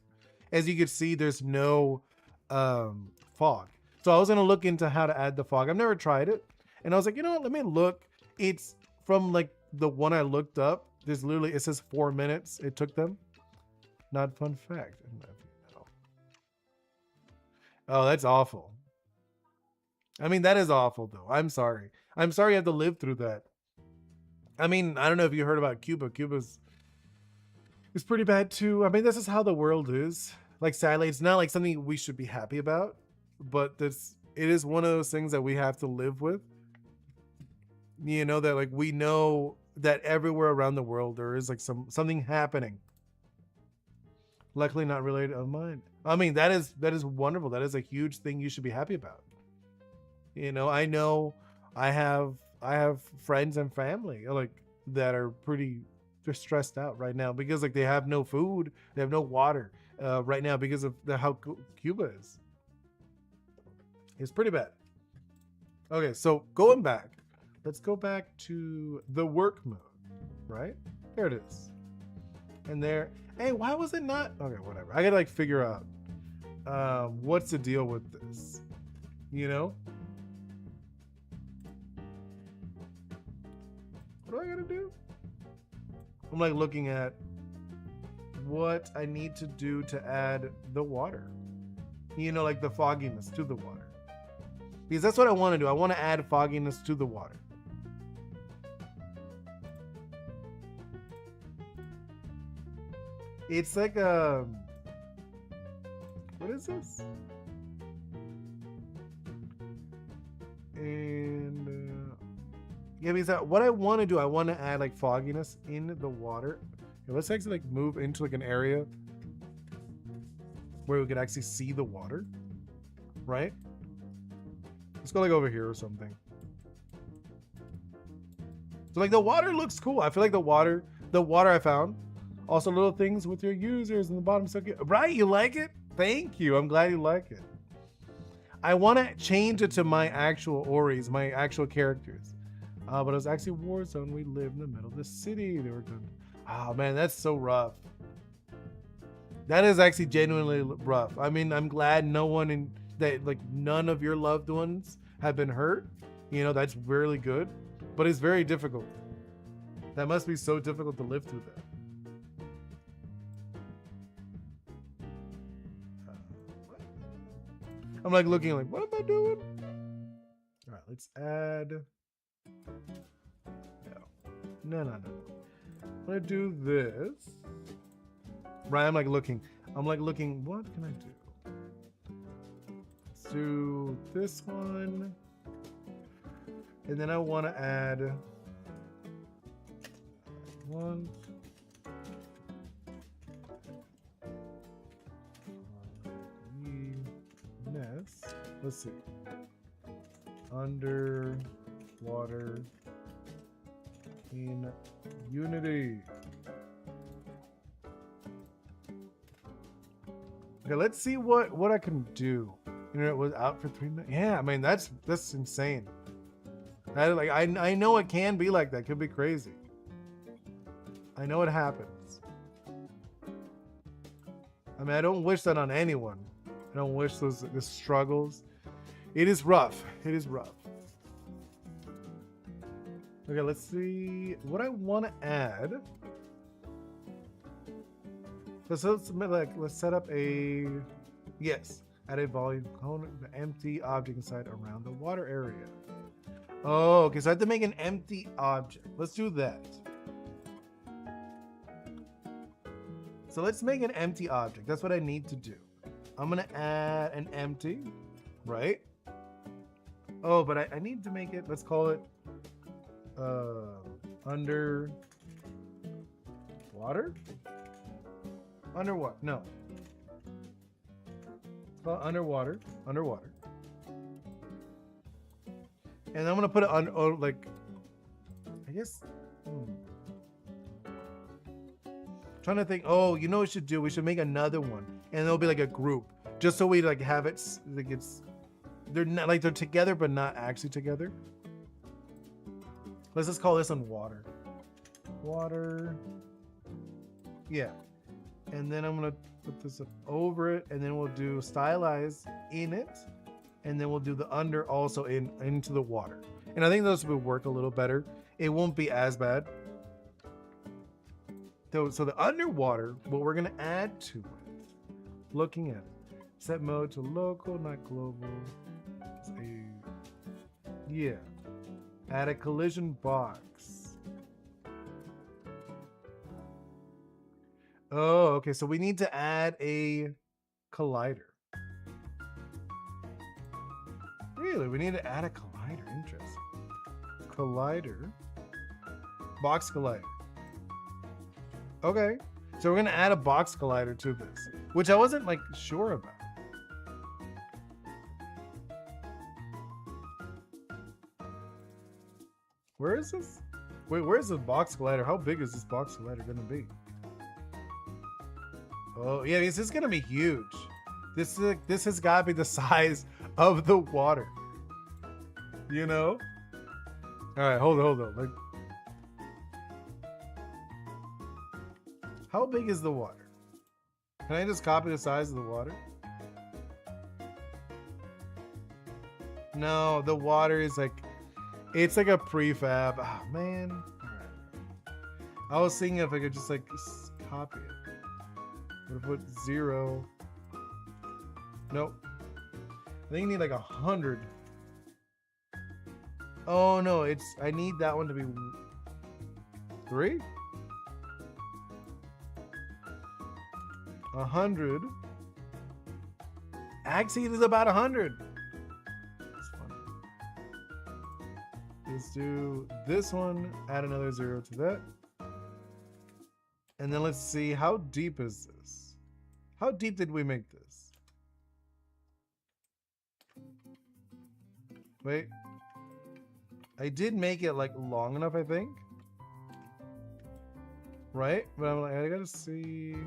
As you can see, there's no fog. So I was gonna look into how to add the fog. I've never tried it, and I was like, you know what? Let me look. It's from like the one I looked up. There's literally, it says 4 minutes it took them. Not fun fact. Oh, that's awful. I mean, that is awful though. I'm sorry. I'm sorry you have to live through that. I mean, I don't know if you heard about Cuba. Cuba's pretty bad too. I mean, this is how the world is. Like, sadly, it's not like something we should be happy about, but it is one of those things that we have to live with. You know, that like we know that everywhere around the world there is like something happening. Luckily not related to mine. I mean, that is wonderful. That is a huge thing you should be happy about. You know I have friends and family like that are pretty, they're stressed out right now because like they have no food, they have no water right now because of how Cuba is. It's pretty bad. Okay, so going back, let's go back to the work mode, right? There it is. And there, hey, why was it not? Okay, whatever. I gotta like figure out what's the deal with this, you know? What do I gotta do? I'm like looking at what I need to do to add the water, you know, like the fogginess to the water. Because that's what I want to do. I want to add fogginess to the water. It's like a, what is this? And yeah, because what I want to do, I want to add like fogginess in the water. Yeah, let's actually like move into like an area where we could actually see the water, right? Let's go like over here or something. So like the water looks cool. I feel like the water I found. Also little things with your users in the bottom. So cute. Right, you like it? Thank you. I'm glad you like it. I want to change it to my actual Oris, my actual characters. But it was actually Warzone. We live in the middle of the city. They were good. Oh man, that's so rough. That is actually genuinely rough. I mean, I'm glad no one in that, like none of your loved ones have been hurt. You know, that's really good. But it's very difficult. That must be so difficult to live through that. I'm like looking like, what am I doing? All right, let's add. No. I'm gonna do this. Right, I'm like looking, what can I do? Let's do this one. And then I want to add one. Let's see. Underwater in Unity. Okay, let's see what I can do. You know, it was out for 3 minutes. Yeah, I mean that's insane. That, like I know it can be like that. It could be crazy. I know it happens. I mean, I don't wish that on anyone. I don't wish the struggles. It is rough. It is rough. Okay, let's see what I want to add. Let's set up a add a volume component, the empty object inside around the water area. Oh, okay, so I have to make an empty object. Let's do that. So let's make an empty object. That's what I need to do. I'm gonna add an empty, right? Oh, but I need to make it, let's call it under water? Under what? No. Well, underwater. And I'm gonna put it on, like, I guess. Trying to think. Oh, you know what we should do? We should make another one, and it'll be like a group, just so we like have it like they're not like they're together, but not actually together. Let's just call this one water. Water. Yeah. And then I'm gonna put this up over it, and then we'll do stylize in it, and then we'll do the under also into the water. And I think those will work a little better. It won't be as bad. So the underwater, what we're gonna add to it, looking at it, set mode to local, not global. Add a collision box. Oh, okay. So we need to add a collider. Really? We need to add a collider. Interesting. Collider. Box collider. Okay. So we're going to add a box collider to this, which I wasn't like sure about. Where is this? Wait, where's the box collider? How big is this box collider going to be? Oh, yeah, this is going to be huge. This has got to be the size of the water. You know? All right, hold on. Like, how big is the water? Can I just copy the size of the water? No, the water is like, it's like a prefab. Oh, man. All right. I was thinking if I could just like copy it. Would put 0. Nope. I think you need like 100. Oh no, I need that one to be 3. 100. Actually, it is about 100. That's funny. Let's do this one. Add another 0 to that. And then let's see, how deep is this? How deep did we make this? Wait. I did make it like long enough, I think. Right? But I'm like, I gotta see.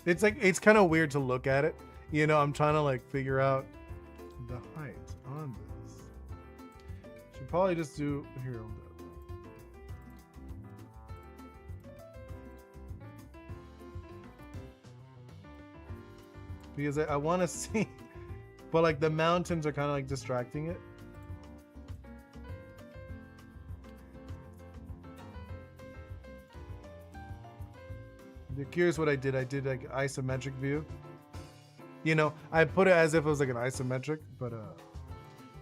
It's like, it's kind of weird to look at it. You know, I'm trying to like figure out the height on this. Should probably just do, here, hold up. Because I want to see, but like the mountains are kind of like distracting it. If you're curious what I did like isometric view. You know, I put it as if it was like an isometric, but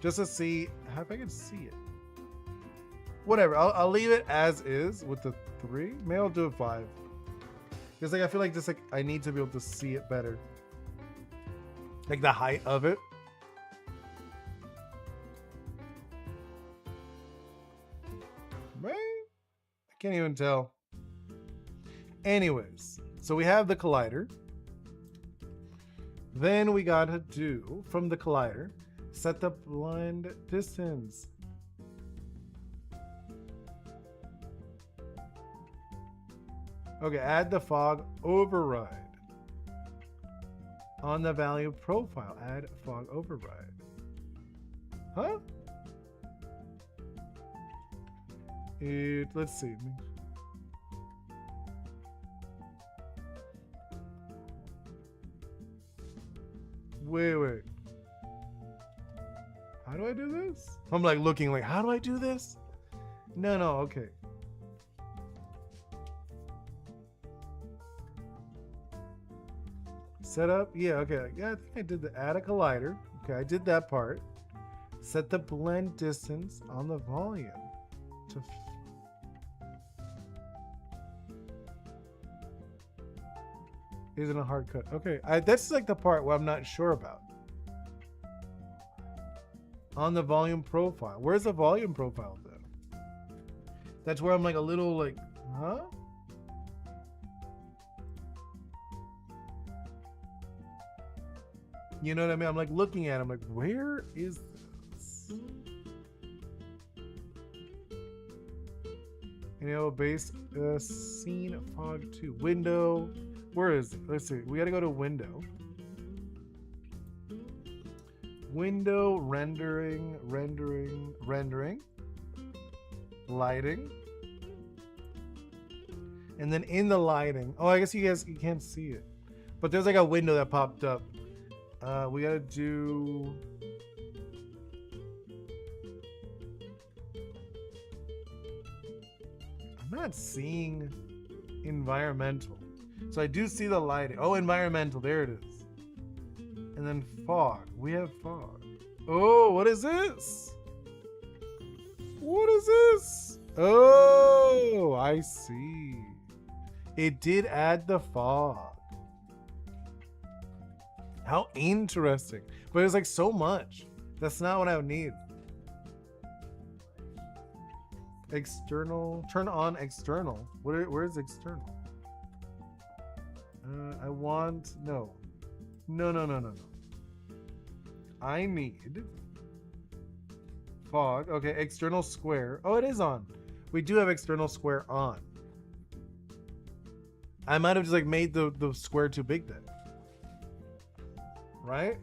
just to see if I can see it. Whatever, I'll leave it as is with the 3. Maybe I'll do it 5. Because like I feel like just like I need to be able to see it better. Like the height of it. Right? I can't even tell. Anyways, so we have the collider. Then we gotta do, from the collider, set the blind distance. Okay, add the fog override. On the value profile, add fog override. Huh? Let's see. Wait. How do I do this? I'm like looking like, how do I do this? No, okay. Setup, yeah, okay. Yeah, I think I did the add a collider. Okay, I did that part. Set the blend distance on the volume to isn't a hard cut. Okay, that's like the part where I'm not sure about. On the volume profile. Where's the volume profile though? That's where I'm like a little like, huh? You know what I mean? I'm like looking at it, I'm like, where is this? You know, base scene fog 2. Window. Where is it? Let's see. We gotta go to window. Window, rendering. Lighting. And then in the lighting. Oh, I guess you can't see it. But there's like a window that popped up. We gotta do. I'm not seeing environmental. So I do see the lighting. Oh, environmental. There it is. And then fog. We have fog. Oh, what is this? What is this? Oh, I see. It did add the fog. How interesting. But it's like so much. That's not what I would need. External. Turn on external. Where's external? I want. No. I need fog. Okay, external square. Oh, it is on. We do have external square on. I might have just like made the square too big then. Right?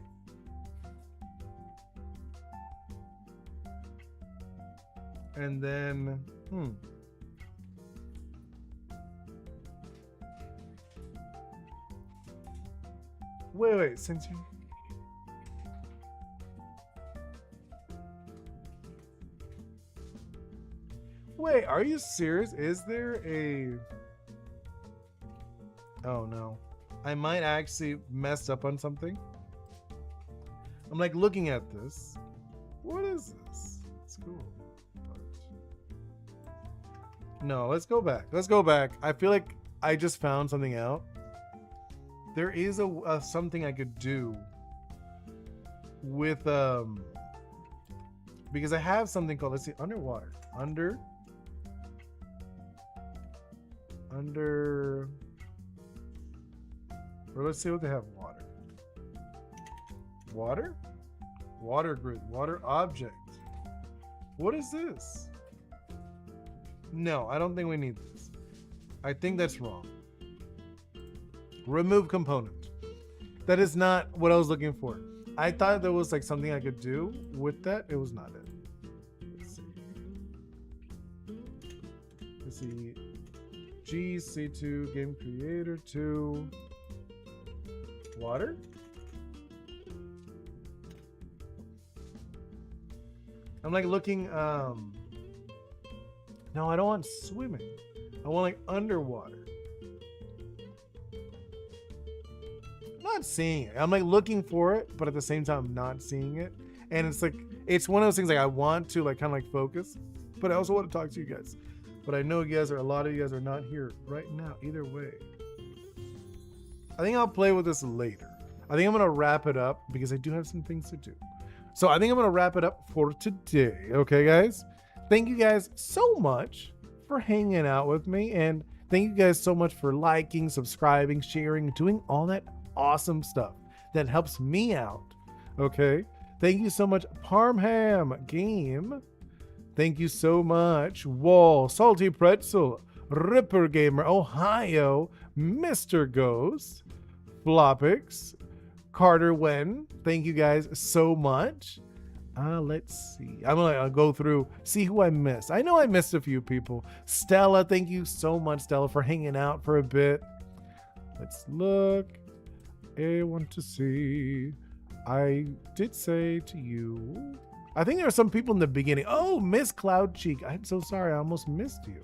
And then, wait, since you, wait, are you serious? Is there a, oh no, I might actually messed up on something. I'm like looking at this. What is this? It's cool. No, let's go back. Let's go back. I feel like I just found something out. There is a something I could do with because I have something called, let's see, underwater. Under or let's see what they have. Water grid, water object. What is this? No, I don't think we need this. I think that's wrong. Remove component. That is not what I was looking for. I thought there was like something I could do with that. It was not it. Let's see. GC2 game creator 2. Water? I'm like looking, no, I don't want swimming. I want like underwater. I'm not seeing it. I'm like looking for it, but at the same time, I'm not seeing it. And it's like, it's one of those things like I want to like kind of like focus, but I also want to talk to you guys. But I know you guys are, a lot of you guys are not here right now, either way. I think I'll play with this later. I think I'm going to wrap it up because I do have some things to do. So I think I'm going to wrap it up for today. Okay, guys? Thank you guys so much for hanging out with me. And thank you guys so much for liking, subscribing, sharing, doing all that awesome stuff that helps me out. Okay? Thank you so much, Parmham Game. Thank you so much, Wall, Salty Pretzel, Ripper Gamer, Ohio, Mr. Ghost, Flopix, Carter Wen. Thank you guys so much. Let's see. I'm gonna go through, see who I missed. I know I missed a few people. Stella, thank you so much, Stella, for hanging out for a bit. Let's look. I want to see. I did say to you, I think there are some people in the beginning. Oh, Miss Cloud Cheek. I'm so sorry. I almost missed you.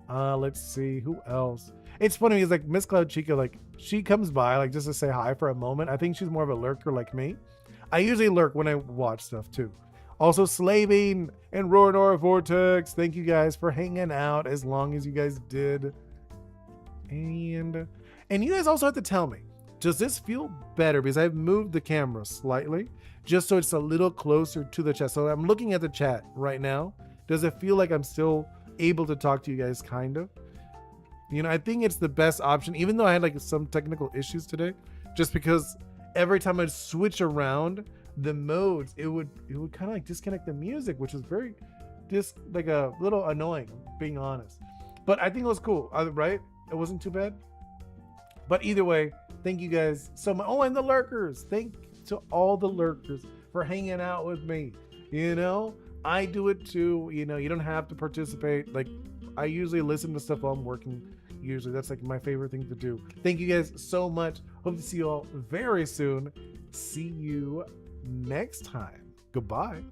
Let's see. Who else? It's funny because like Miss Cloud Chica, like she comes by like just to say hi for a moment. I think she's more of a lurker like me. I usually lurk when I watch stuff too. Also Slaving and Roar Vortex. Thank you guys for hanging out as long as you guys did. And you guys also have to tell me, does this feel better? Because I've moved the camera slightly just so it's a little closer to the chat. So I'm looking at the chat right now. Does it feel like I'm still able to talk to you guys kind of? You know, I think it's the best option, even though I had like some technical issues today, just because every time I'd switch around the modes, it would kind of like disconnect the music, which was very just like a little annoying, being honest. But I think it was cool, right? It wasn't too bad. But either way, thank you guys so much. Oh, and the lurkers. Thank to all the lurkers for hanging out with me. You know, I do it too. You know, you don't have to participate. Like, I usually listen to stuff while I'm working. Usually that's like my favorite thing to do. Thank you guys so much. Hope to see you all very soon. See you next time. Goodbye.